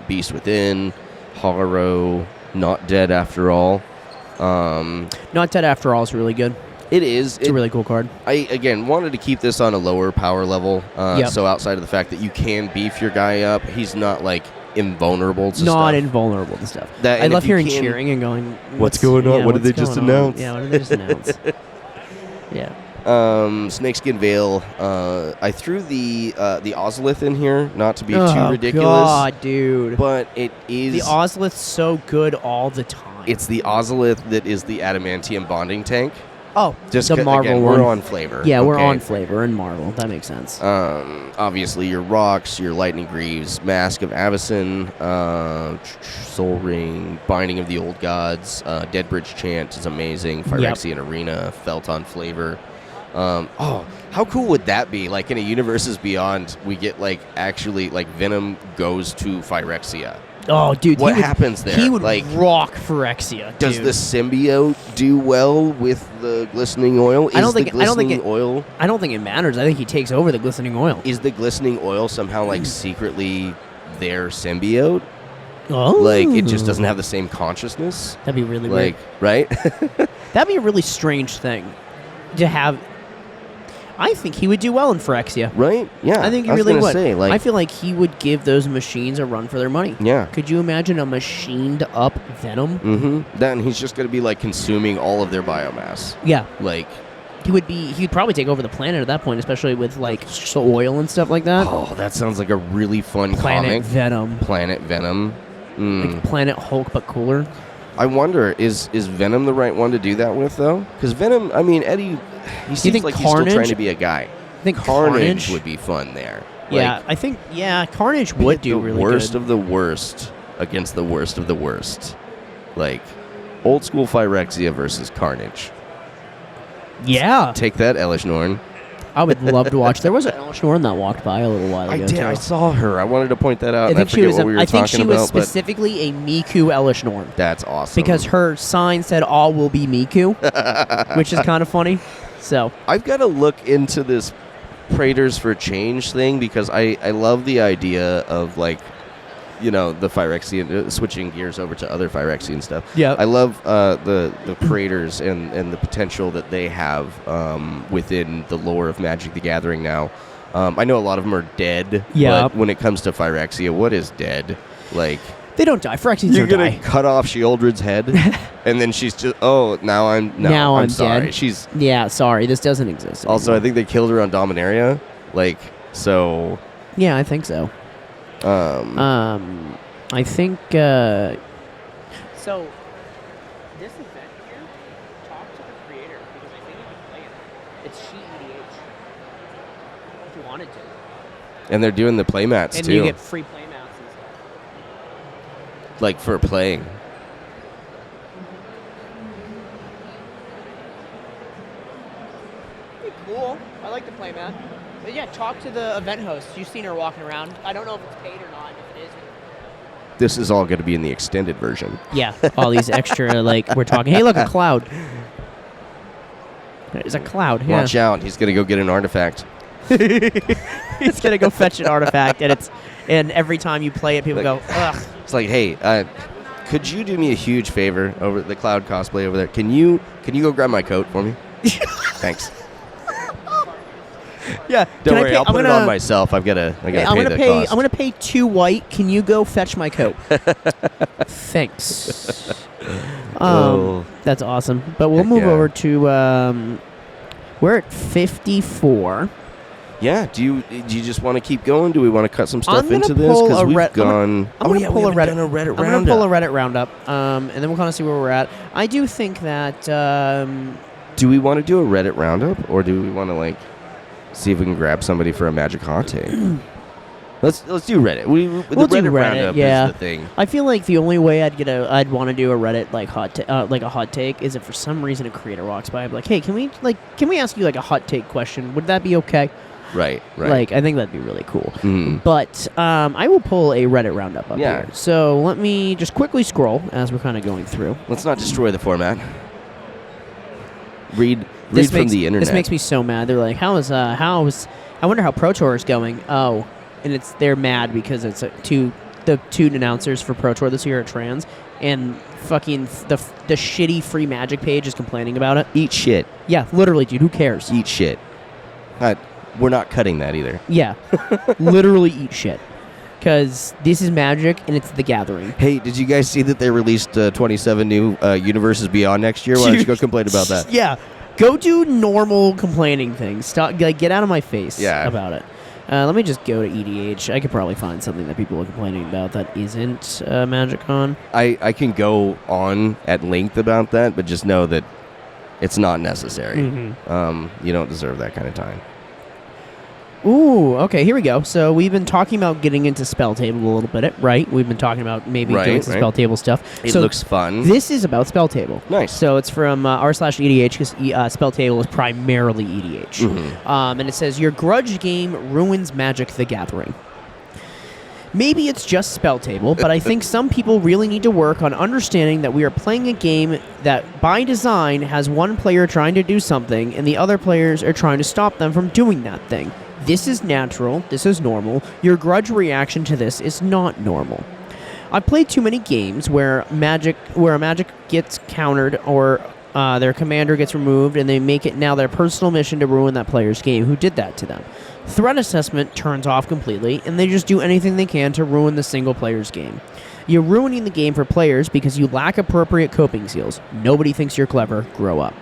Beast Within, Horror. Not Dead After All. Not Dead After All is really good. It is. It's a really cool card. I, again, wanted to keep this on a lower power level. So outside of the fact that you can beef your guy up, he's not, like, invulnerable to stuff. Not invulnerable to stuff. I love hearing cheering and going, what's going on? What did they just announce? Yeah, what did they just announce? Yeah. Snakeskin Veil. I threw the Ozolith in here, not to be too ridiculous. God, dude. But it is... The Ozolith's so good all the time. It's the Ozolith that is the adamantium bonding tank. Oh, just the Marvel again, one. We're on flavor. Yeah, we're on flavor and Marvel. That makes sense. Obviously, your Rocks, your Lightning Greaves, Mask of Avacyn, Soul Ring, Binding of the Old Gods, Deadbridge Chant is amazing, Phyrexian Arena, Felt on Flavor. How cool would that be? Like in a Universes Beyond, we get like actually like Venom goes to Phyrexia. Oh, dude, what happens there? He would like rock Phyrexia. Dude. Does the symbiote do well with the glistening oil? I don't think it matters. I think he takes over the glistening oil. Is the glistening oil somehow like secretly their symbiote? Oh, like it just doesn't have the same consciousness. That'd be really weird. Right? That'd be a really strange thing to have. I think he would do well in Phyrexia. Right? Yeah. I think he really would. Say, like, I feel like he would give those machines a run for their money. Yeah. Could you imagine a machined up Venom? Mm-hmm. Then he's just going to be like consuming all of their biomass. Yeah. Like he'd probably take over the planet at that point, especially with like the oil and stuff like that. Oh, that sounds like a really fun Planet comic. Planet Venom. Like Planet Hulk, but cooler. I wonder, is Venom the right one to do that with, though? Because Venom, I mean, Eddie, he seems like he's still trying to be a guy. I think Carnage would be fun there. Yeah, like, Carnage would do really good. The worst of the worst against the worst of the worst. Like, old school Phyrexia versus Carnage. Yeah. Take that, Elish Norn. I would love to watch. There was an Elish Norn that walked by a little while ago. I did. I saw her. I wanted to point that out. I think she was. I think she was about, specifically a Miku Elish Norn. That's awesome. Because her sign said "All will be Miku," which is kind of funny. So I've got to look into this Praetors for Change thing because I love the idea of like, the Phyrexian switching gears over to other Phyrexian stuff. Yeah, I love the Praetors and the potential that they have within the lore of Magic the Gathering now. I know a lot of them are dead. Yeah. But when it comes to Phyrexia, what is dead? Like they don't die. Phyrexians you're don't gonna die. cut off Shieldred's head, and then she's just now I'm sorry. Dead. She's sorry. This doesn't exist anymore. Also, I think they killed her on Dominaria. Like so. Yeah, I think so. I think so. This event here, talk to the creator because I think you can play it. It's She EDH. If you wanted to. And they're doing the playmats and too. You get free playmats and stuff. Like for playing. Pretty cool. I like the playmat. But yeah, talk to the event host. You've seen her walking around. I don't know if it's paid or not. If it is. This is all going to be in the extended version. Yeah, all these extra, like, we're talking, hey, look, a cloud. There's a cloud, yeah. Watch out, he's going to go get an artifact. He's going to go fetch an artifact, and and every time you play it, people go, ugh. It's like, hey, could you do me a huge favor over the Cloud cosplay over there? Can you go grab my coat for me? Thanks. Yeah. Don't worry, I'll put it on myself. I gotta pay the cost. I'm gonna pay 2 white. Can you go fetch my coat? Thanks. That's awesome. But we'll move over to we're at 54. Yeah. Do you just want to keep going? Do we want to cut some stuff into this? I'm Because we've gonna pull a Reddit roundup. I'm gonna pull a Reddit roundup, and then we'll kind of see where we're at. I do think that. Do we want to do a Reddit roundup, or do we want to see if we can grab somebody for a magic hot take? Let's do Reddit. We'll the do Reddit Reddit, roundup yeah. is the thing. I feel like the only way I'd want to do a Reddit a hot take is if for some reason a creator walks by. I'm like, hey, can we ask you a hot take question? Would that be okay? Right. I think that'd be really cool. Mm. But I will pull a Reddit roundup up here. So let me just quickly scroll as we're kind of going through. Let's not destroy the format. Read from the internet. This makes me so mad. They're like, I wonder how Pro Tour is going. Oh, and they're mad because it's the two announcers for Pro Tour this year are trans, and fucking the shitty free Magic page is complaining about it. Eat shit. Yeah, literally, dude. Who cares? Eat shit. We're not cutting that either. Yeah, literally eat shit. Because this is Magic and it's the Gathering. Hey, did you guys see that they released 27 new Universes Beyond next year? Why don't you go complain about that? Yeah. Go do normal complaining things. Stop. Get out of my face about it. Let me just go to EDH. I could probably find something that people are complaining about that isn't MagicCon. I can go on at length about that, but just know that it's not necessary. Mm-hmm. You don't deserve that kind of time. Ooh, okay, here we go. So we've been talking about getting into Spell Table a little bit, right? We've been talking about maybe doing some Spell Table stuff. It looks fun. This is about Spell Table. Nice. So it's from r/EDH because Spell Table is primarily EDH. Mm-hmm. And it says, your grudge game ruins Magic the Gathering. Maybe it's just Spell Table, but I think some people really need to work on understanding that we are playing a game that, by design, has one player trying to do something and the other players are trying to stop them from doing that thing. This is natural. This is normal. Your grudge reaction to this is not normal. I've played too many games where a Magic gets countered or their commander gets removed and they make it now their personal mission to ruin that player's game who did that to them. Threat assessment turns off completely and they just do anything they can to ruin the single player's game. You're ruining the game for players because you lack appropriate coping skills. Nobody thinks you're clever. Grow up.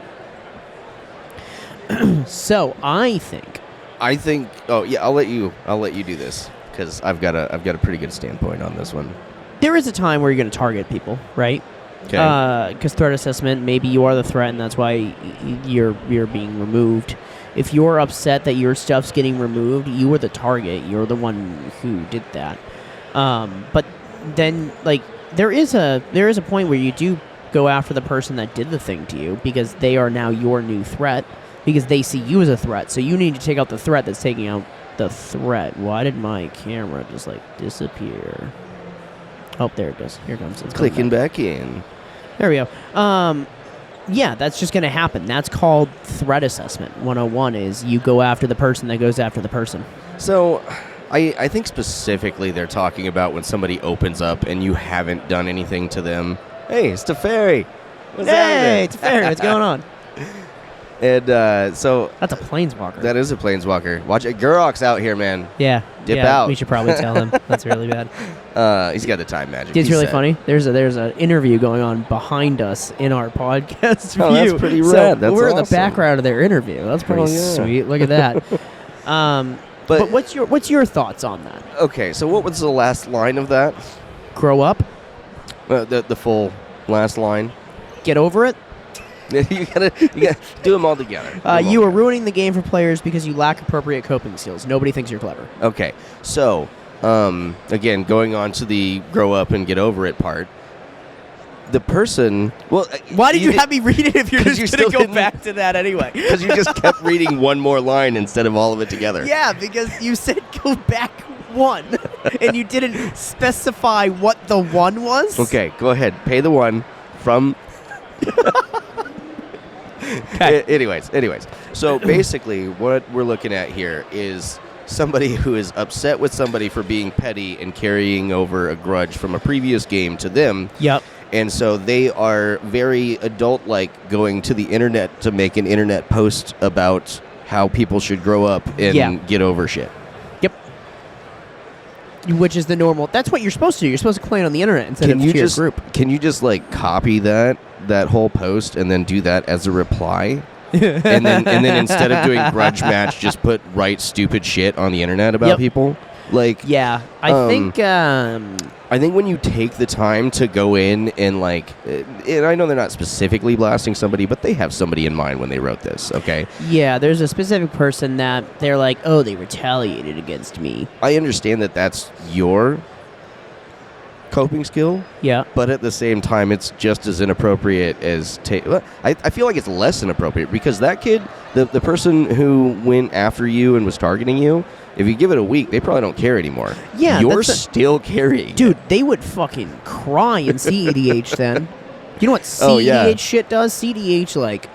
So I think. Oh yeah, I'll let you do this because I've got a pretty good standpoint on this one. There is a time where you're going to target people, right? Okay. Because threat assessment, maybe you are the threat, and that's why you're being removed. If you're upset that your stuff's getting removed, you were the target. You're the one who did that. But then, there is a point where you do go after the person that did the thing to you because they are now your new threat. Because they see you as a threat, so you need to take out the threat that's taking out the threat. Why did my camera just disappear? Oh, there it goes. Here it comes. It's clicking back in. There we go. Yeah, that's just going to happen. That's called threat assessment. 101 is you go after the person that goes after the person. So, I think specifically they're talking about when somebody opens up and you haven't done anything to them. Hey, it's Teferi. What's happening? It's Teferi. What's going on? And so that's a planeswalker. That is a planeswalker. Watch it. Gurok's out here, man. Yeah. Dip out. We should probably tell him. That's really bad. He's got the time magic. It's really funny. There's an interview going on behind us in our podcast view. Oh, that's pretty rad. So that's we're awesome. in the background of their interview. That's pretty sweet. Look at that. But what's your thoughts on that? Okay, so what was the last line of that? Grow up. The full last line. Get over it. You gotta do them all together. You are ruining the game for players because you lack appropriate coping skills. Nobody thinks you're clever. Okay, so again, going on to the grow up and get over it part. The person. Well, why did you have me read it if you're just going to go back to that anyway? Because you just kept reading one more line instead of all of it together. Yeah, because you said go back one, and you didn't specify what the one was. Okay, go ahead. Pay the one from. Okay. Anyways. So basically, what we're looking at here is somebody who is upset with somebody for being petty and carrying over a grudge from a previous game to them. Yep. And so they are very adult-like, going to the internet to make an internet post about how people should grow up and get over shit. Yep. Which is the normal. That's what you're supposed to do. You're supposed to play it on the internet instead of to your group. Can you just like copy that whole post and then do that as a reply? and then instead of doing grudge match, just write stupid shit on the internet about people. Like, yeah, I think when you take the time to go in and like, and I know they're not specifically blasting somebody, but they have somebody in mind when they wrote this. Okay. Yeah, there's a specific person that they're like, oh, they retaliated against me. I understand that that's your coping skill. Yeah. But at the same time, it's just as inappropriate as I feel like it's less inappropriate because that kid, the person who went after you and was targeting you, if you give it a week, they probably don't care anymore. Yeah. You're still carrying. Dude, they would fucking cry in CEDH then. You know what CEDH shit does? CEDH, like,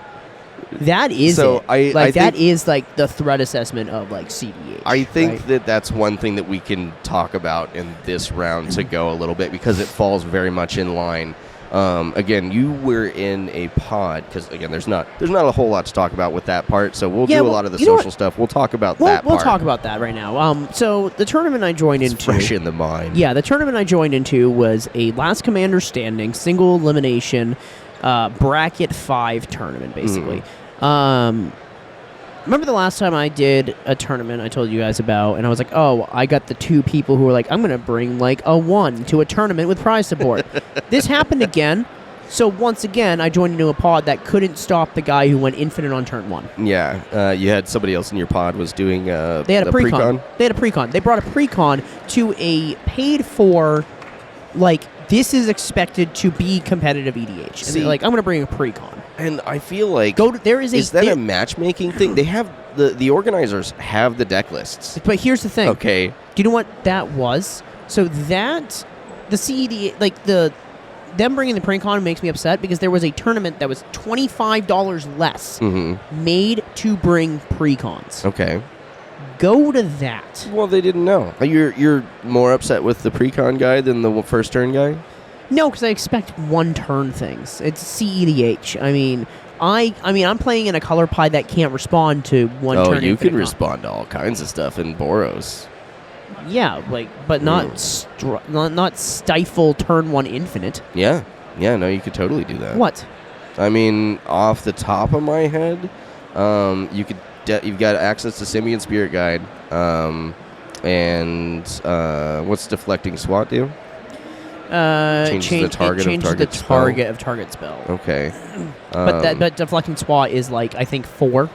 that is so it. I that is like the threat assessment of like CEDH. I think that's one thing that we can talk about in this round to go a little bit because it falls very much in line. Again, you were in a pod because again, there's not a whole lot to talk about with that part. So we'll do a lot of the social stuff. We'll talk about that. We'll talk about that right now. So the tournament I joined into, fresh in the mind. Yeah, the tournament I joined into was a last commander standing single elimination bracket 5 tournament, basically. Remember the last time I did a tournament I told you guys about, and I was like, oh, I got the 2 people who were like, I'm going to bring like a 1 to a tournament with prize support. This happened again. So once again, I joined into a pod that couldn't stop the guy who went infinite on turn 1. Yeah, you had somebody else in your pod was doing they had a precon. They had a precon. They brought a precon to a paid for, like, this is expected to be competitive EDH. And they're like, I'm going to bring a precon. And I feel like is that a matchmaking thing? They have the organizers have the deck lists. But here's the thing. Okay. Do you know what that was? So that the CED, like them bringing the precon makes me upset because there was a tournament that was $25 less made to bring precons. Okay. Go to that. Well, they didn't know. You're more upset with the precon guy than the first turn guy? No, because I expect one-turn things. It's CEDH. I mean, I'm playing in a color pie that can't respond to one-turn. Oh, you can respond to all kinds of stuff in Boros. Yeah, like, but not stifle turn 1 infinite. Yeah, no, you could totally do that. What? I mean, off the top of my head, you've got access to Simian Spirit Guide, and what's deflecting SWAT do? Changes the target of target spell. Okay. But deflecting SWAT is like, I think 4.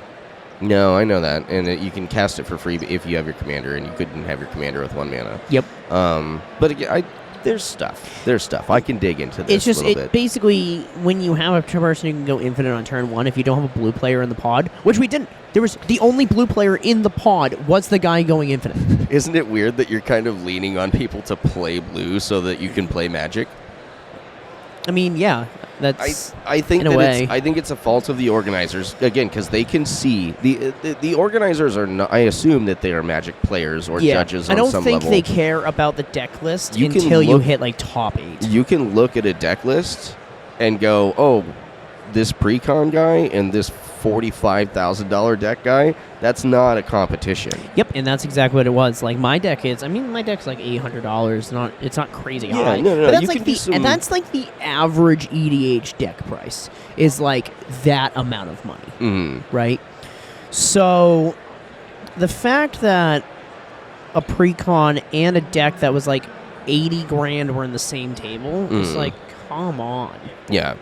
No, I know that, and you can cast it for free if you have your commander, and you couldn't have your commander with 1 mana. Yep. But again, there's stuff. I can dig into this. It's just a little bit. Basically when you have a person who can go infinite on turn 1. If you don't have a blue player in the pod, which we didn't. There was the only blue player in the pod was the guy going infinite. Isn't it weird that you're kind of leaning on people to play blue so that you can play Magic? I mean, yeah, that's I think in a way. I think it's a fault of the organizers again because they can see the organizers are not, I assume that they are Magic players or judges on some level. I don't think they care about the deck list until you hit like top 8. You can look at a deck list and go, oh, this precon guy and this $45,000 deck guy, that's not a competition. Yep, and that's exactly what it was. Like my deck's like $800. It's not crazy high. No. But that's like and that's like the average EDH deck price is like that amount of money, right? So the fact that a precon and a deck that was like 80 grand were in the same table is like, come on. Yeah.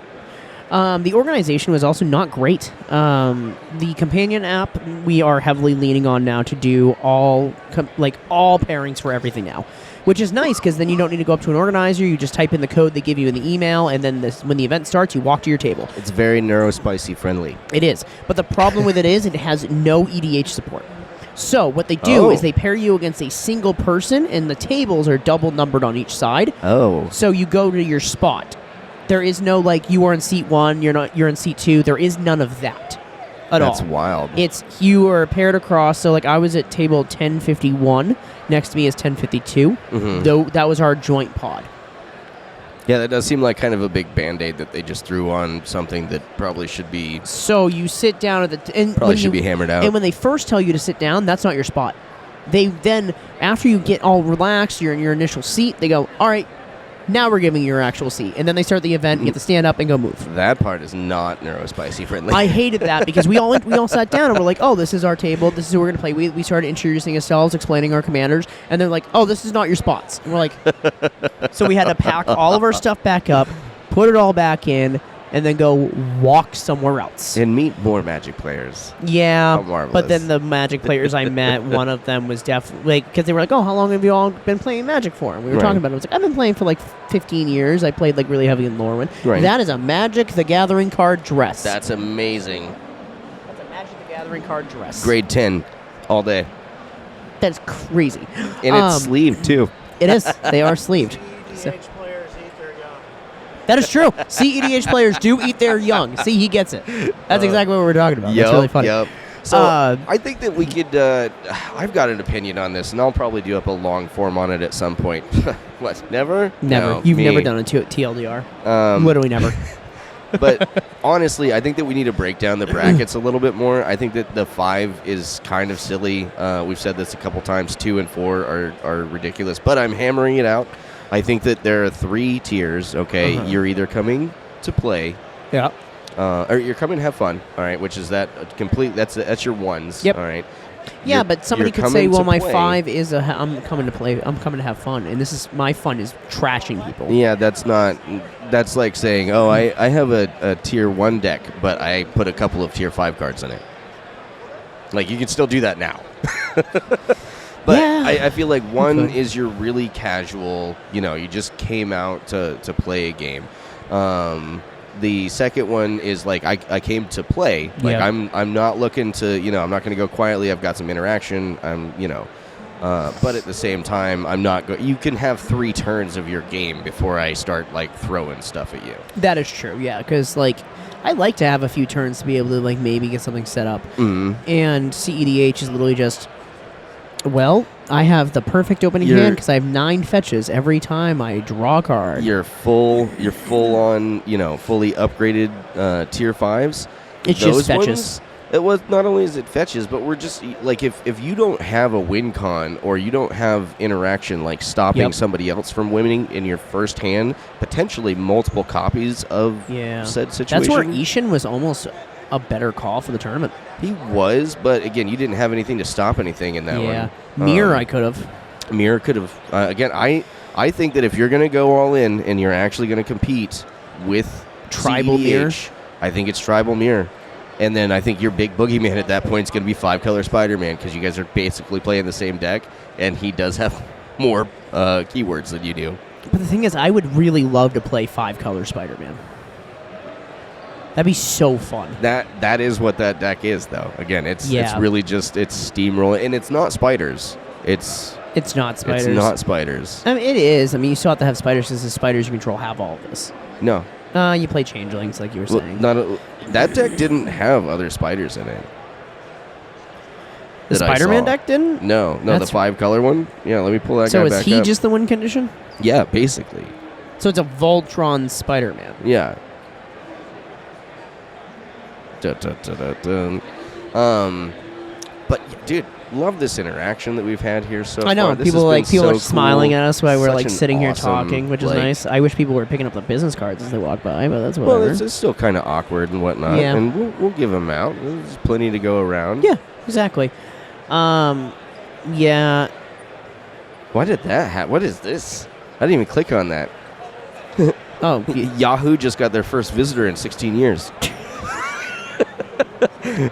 The organization was also not great. The companion app we are heavily leaning on now to do all pairings for everything now, which is nice because then you don't need to go up to an organizer. You just type in the code they give you in the email, and then when the event starts, you walk to your table. It's very neurospicy friendly. It is, but the problem with it is it has no EDH support. So what they do is they pair you against a single person, and the tables are double numbered on each side. Oh. So you go to your spot. There is no, like, you are in seat 1, you're in seat 2. There is none of that. at all. That's wild. It's you are paired across. So like I was at table 1051. Next to me is 1052. Though that was our joint pod. Yeah, that does seem like kind of a big Band-Aid that they just threw on something that probably should be... So you sit down at the... And probably should be hammered out. And when they first tell you to sit down, that's not your spot. They then, after you get all relaxed, you're in your initial seat, they go, all right, now we're giving you your actual seat. And then they start the event and you get to stand up and go move. That part is not neurospicy friendly. I hated that because we all sat down and we're like, oh, this is our table. This is who we're going to play. We started introducing ourselves, explaining our commanders. And they're like, oh, this is not your spots. And we're like... So we had to pack all of our stuff back up, put it all back in, and then go walk somewhere else. And meet more Magic players. Yeah, How marvelous. but then the Magic players I met, one of them was definitely, like, because they were like, oh, how long have you all been playing Magic for? And we were talking about it. I was like, I've been playing for like 15 years. I played like really heavy in Lorwyn. Right. That is a Magic the Gathering card dress. That's amazing. That's a Magic the Gathering card dress. Grade 10 all day. That's crazy. And it's sleeved, too. It is. They are sleeved. EDH players eat their young. That is true. See, EDH players do eat their young. See, he gets it. That's exactly what we're talking about. That's really funny. Yep. So I think that we could... I've got an opinion on this, and I'll probably do up a long form on it at some point. What, never? Never. No, You've me. never done a TLDR. Literally never. But honestly, I think that we need to break down the brackets a little bit more. I think that the 5 is kind of silly. We've said this a couple times. 2 and 4 are ridiculous, but I'm hammering it out. I think that there are 3 tiers, okay? You're either coming to play, Yeah. or you're coming to have fun, all right, which is that complete, that's your ones, Yep. all right? Yeah, You're- but somebody you're could say, coming well, to my play. 5 is I'm coming to play, I'm coming to have fun, and this is, my fun is trashing people. Yeah, that's like saying, oh, I have a tier 1 deck, but I put a couple of tier 5 cards in it. Like, you can still do that now. But Yeah. I feel like 1 Okay. is your really casual, you just came out to play a game. The second one is like I came to play. Like Yeah. I'm not looking to, I'm not going to go quietly. I've got some interaction. But at the same time, I'm not you can have 3 turns of your game before I start like throwing stuff at you. That is true, yeah, because, like, I like to have a few turns to be able to, like, maybe get something set up. And CEDH is literally just, well, I have the perfect opening hand because I have 9 fetches every time I draw a card. You're full on, fully upgraded tier 5s. It's Those just fetches. ones, it was not only is it fetches, but we're just like if you don't have a win con or you don't have interaction like stopping somebody else from winning in your first hand, potentially multiple copies of said situation. That's where Ishin was almost a better call for the tournament. He was, but again, you didn't have anything to stop anything in that one. Yeah, Mirror I could have. Mirror could have. Again, I think that if you're going to go all in and you're actually going to compete with Tribal CEDH, Mirror? I think it's Tribal Mirror. And then I think your big boogeyman at that point is going to be 5-color Spider-Man because you guys are basically playing the same deck, and he does have more keywords than you do. But the thing is, I would really love to play 5-color Spider-Man. That'd be so fun. That is what that deck is, though. Again, it's really just it's steamrolling, and it's not spiders. It's not spiders. It's not spiders. I mean, it is. I mean, you still have to have spiders because the spiders you control have all of this. No. You play changelings, like you were saying. That deck didn't have other spiders in it. The Spider-Man deck didn't? No, the 5-color one. Yeah, let me pull that guy back up. So is he just the win condition? Yeah, basically. So it's a Voltron Spider-Man. Yeah. But dude, love this interaction that we've had here so far. I know This people has been are so smiling cool. at us while we're Such like an sitting here awesome, talking, which is like- nice. I wish people were picking up the business cards as they walk by, but that's Well, whatever. it's still kind of awkward and whatnot, Yeah. and we'll give them out. There's plenty to go around. Yeah, exactly. Yeah. Why did that happen? What is this? I didn't even click on that. Oh, Yahoo just got their first visitor in 16 years.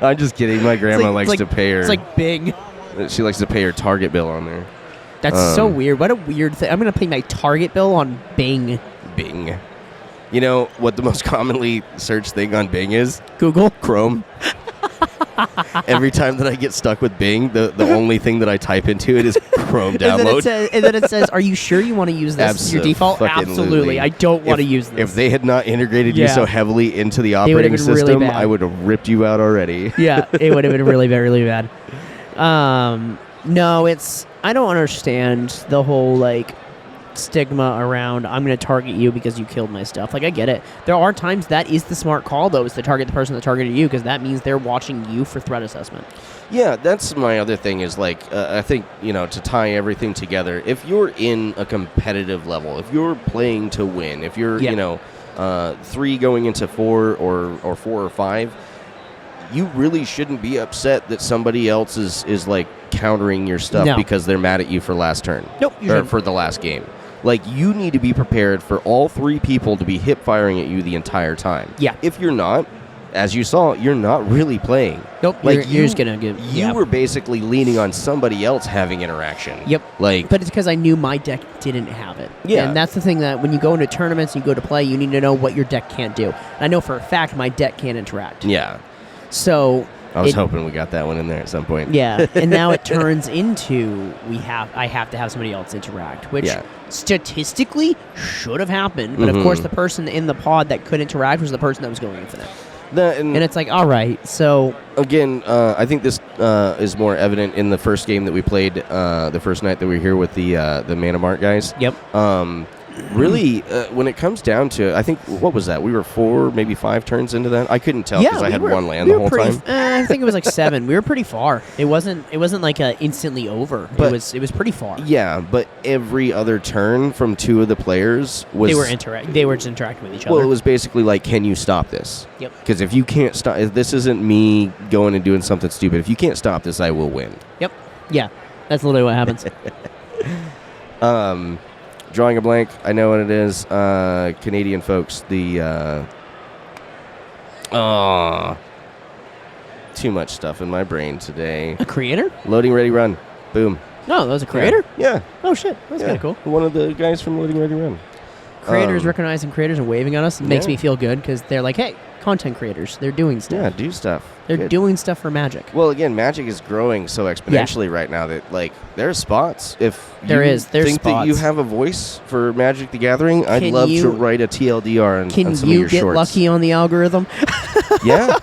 I'm just kidding. My grandma likes to pay her. It's like Bing. She likes to pay her Target bill on there. That's so weird. What a weird thing. I'm going to pay my Target bill on Bing. Bing. You know what the most commonly searched thing on Bing is? Google? Chrome. Every time that I get stuck with Bing, the only thing that I type into it is Chrome And then, download. and then it says, "Are you sure you want to use this as your default?" Abso-fucking-lutely. Absolutely. I don't want to use this. If they had not integrated you Yeah. so heavily into the They would've operating been really system, bad. I would have ripped you out already. Yeah, it would have been really, really bad. No, I don't understand the whole like stigma around I'm going to target you because you killed my stuff. Like, I get it. There are times that is the smart call, though, is to target the person that targeted you, because that means they're watching you for threat assessment. Yeah, that's my other thing is, like, I think, to tie everything together, if you're in a competitive level, if you're playing to win, if you're, 3 going into 4 or 4 or 5, you really shouldn't be upset that somebody else is like, countering your stuff because they're mad at you for last turn. Nope, you or shouldn't. for the last game. Like, you need to be prepared for all 3 people to be hip firing at you the entire time. Yeah. If you're not, as you saw, you're not really playing. Nope, Like, you're just going to give... You were basically leaning on somebody else having interaction. Yep. Like, but it's because I knew my deck didn't have it. Yeah. And that's the thing, that when you go into tournaments and you go to play, you need to know what your deck can't do. And I know for a fact my deck can't interact. yeah. So... I was hoping we got that one in there at some point. Yeah, and now it turns into I have to have somebody else interact, which statistically should have happened, but of course the person in the pod that could interact was the person that was going infinite. And it's like, all right, so... Again, I think this is more evident in the first game that we played the first night that we were here with the Mana Mart guys. Yep. Really, when it comes down to, I think, what was that? We were 4, maybe 5 turns into that. I couldn't tell because I had one land the whole time. I think it was like 7. We were pretty far. It wasn't like instantly over. But it was pretty far. Yeah, but every other turn from 2 of the players was... They were just interacting with each other. Well, it was basically like, can you stop this? Yep. Because if you can't stop... This isn't me going and doing something stupid. If you can't stop this, I will win. Yep. Yeah. That's literally what happens. Drawing a blank. I know what it is. Canadian folks. Too much stuff in my brain today. A creator? Loading Ready Run. Boom. No, that was a creator? Yeah. Oh, shit. That's kind of cool. One of the guys from Loading Ready Run. Creators recognizing creators and waving at us. It makes Yeah. me feel good because they're like, hey, content creators. They're doing stuff. Yeah, do stuff. They're Good. doing stuff for Magic. Well, again, Magic is growing so exponentially right now that, like, there's spots. If There's think that you spots. have a voice for Magic the Gathering, I'd Can love you- to write a TLDR on Can some of you your get shorts. lucky on the algorithm? Yeah.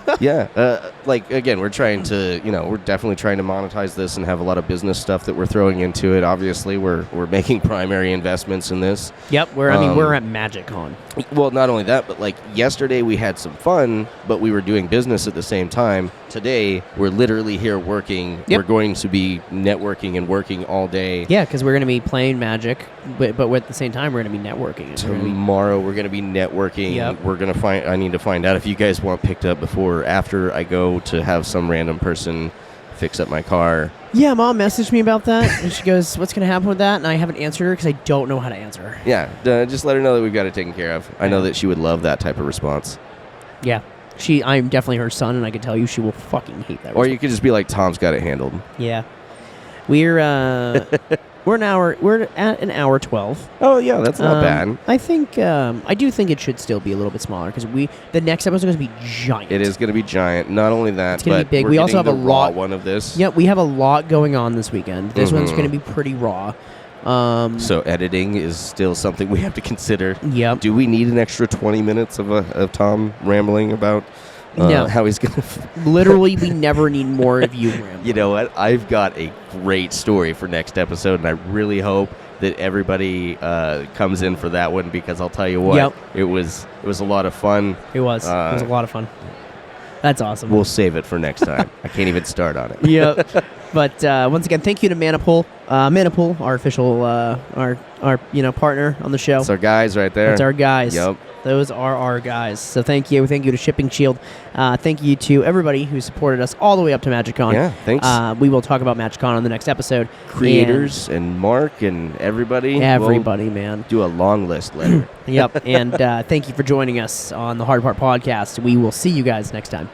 Like, again, we're trying to, we're definitely trying to monetize this and have a lot of business stuff that we're throwing into it. Obviously, we're making primary investments in this. Yep. We're at MagicCon. Well, not only that, but like yesterday we had some fun, but we were doing business at the same time. Today, we're literally here working. Yep. We're going to be networking and working all day. Yeah, because we're going to be playing Magic, but at the same time, we're going to be networking. Tomorrow we're going to be networking. Yep. We're going to I need to find out if you guys want picked up before or after I go to have some random person fix up my car. Yeah, Mom messaged me about that, and she goes, what's going to happen with that? And I haven't answered her because I don't know how to answer her. Yeah, just let her know that we've got it taken care of. I know that she would love that type of response. Yeah. I'm definitely her son, and I can tell you she will fucking hate that Or response. you could just be like, Tom's got it handled. Yeah. We're at an hour 12. Oh, yeah, that's not bad. I do think it should still be a little bit smaller because the next episode is going to be giant. It is going to be giant. Not only that, It's gonna but be big. we're We also getting have a the raw lot- one of this. Yep, we have a lot going on this weekend. This one's Mhm. going to be pretty raw. So editing is still something we have to consider. Yep. Do we need an extra 20 minutes of Tom rambling about No. how he's going to... Literally, we never need more of you, Ram. You know what? I've got a great story for next episode, and I really hope that everybody comes in for that one, because I'll tell you what, Yep. it was a lot of fun. It was a lot of fun. That's awesome. We'll save it for next time. I can't even start on it. Yep. But once again, thank you to Manipool. Manipool, our official, our partner on the show. That's our guys right there. That's our guys. Yep. Those are our guys. So thank you. Thank you to Shipping Shield. Thank you to everybody who supported us all the way up to MagicCon. Yeah, thanks. We will talk about MagicCon on the next episode. Creators and Mark and everybody. Everybody, We'll man. do a long list later. Yep. And thank you for joining us on the Hard Part Podcast. We will see you guys next time.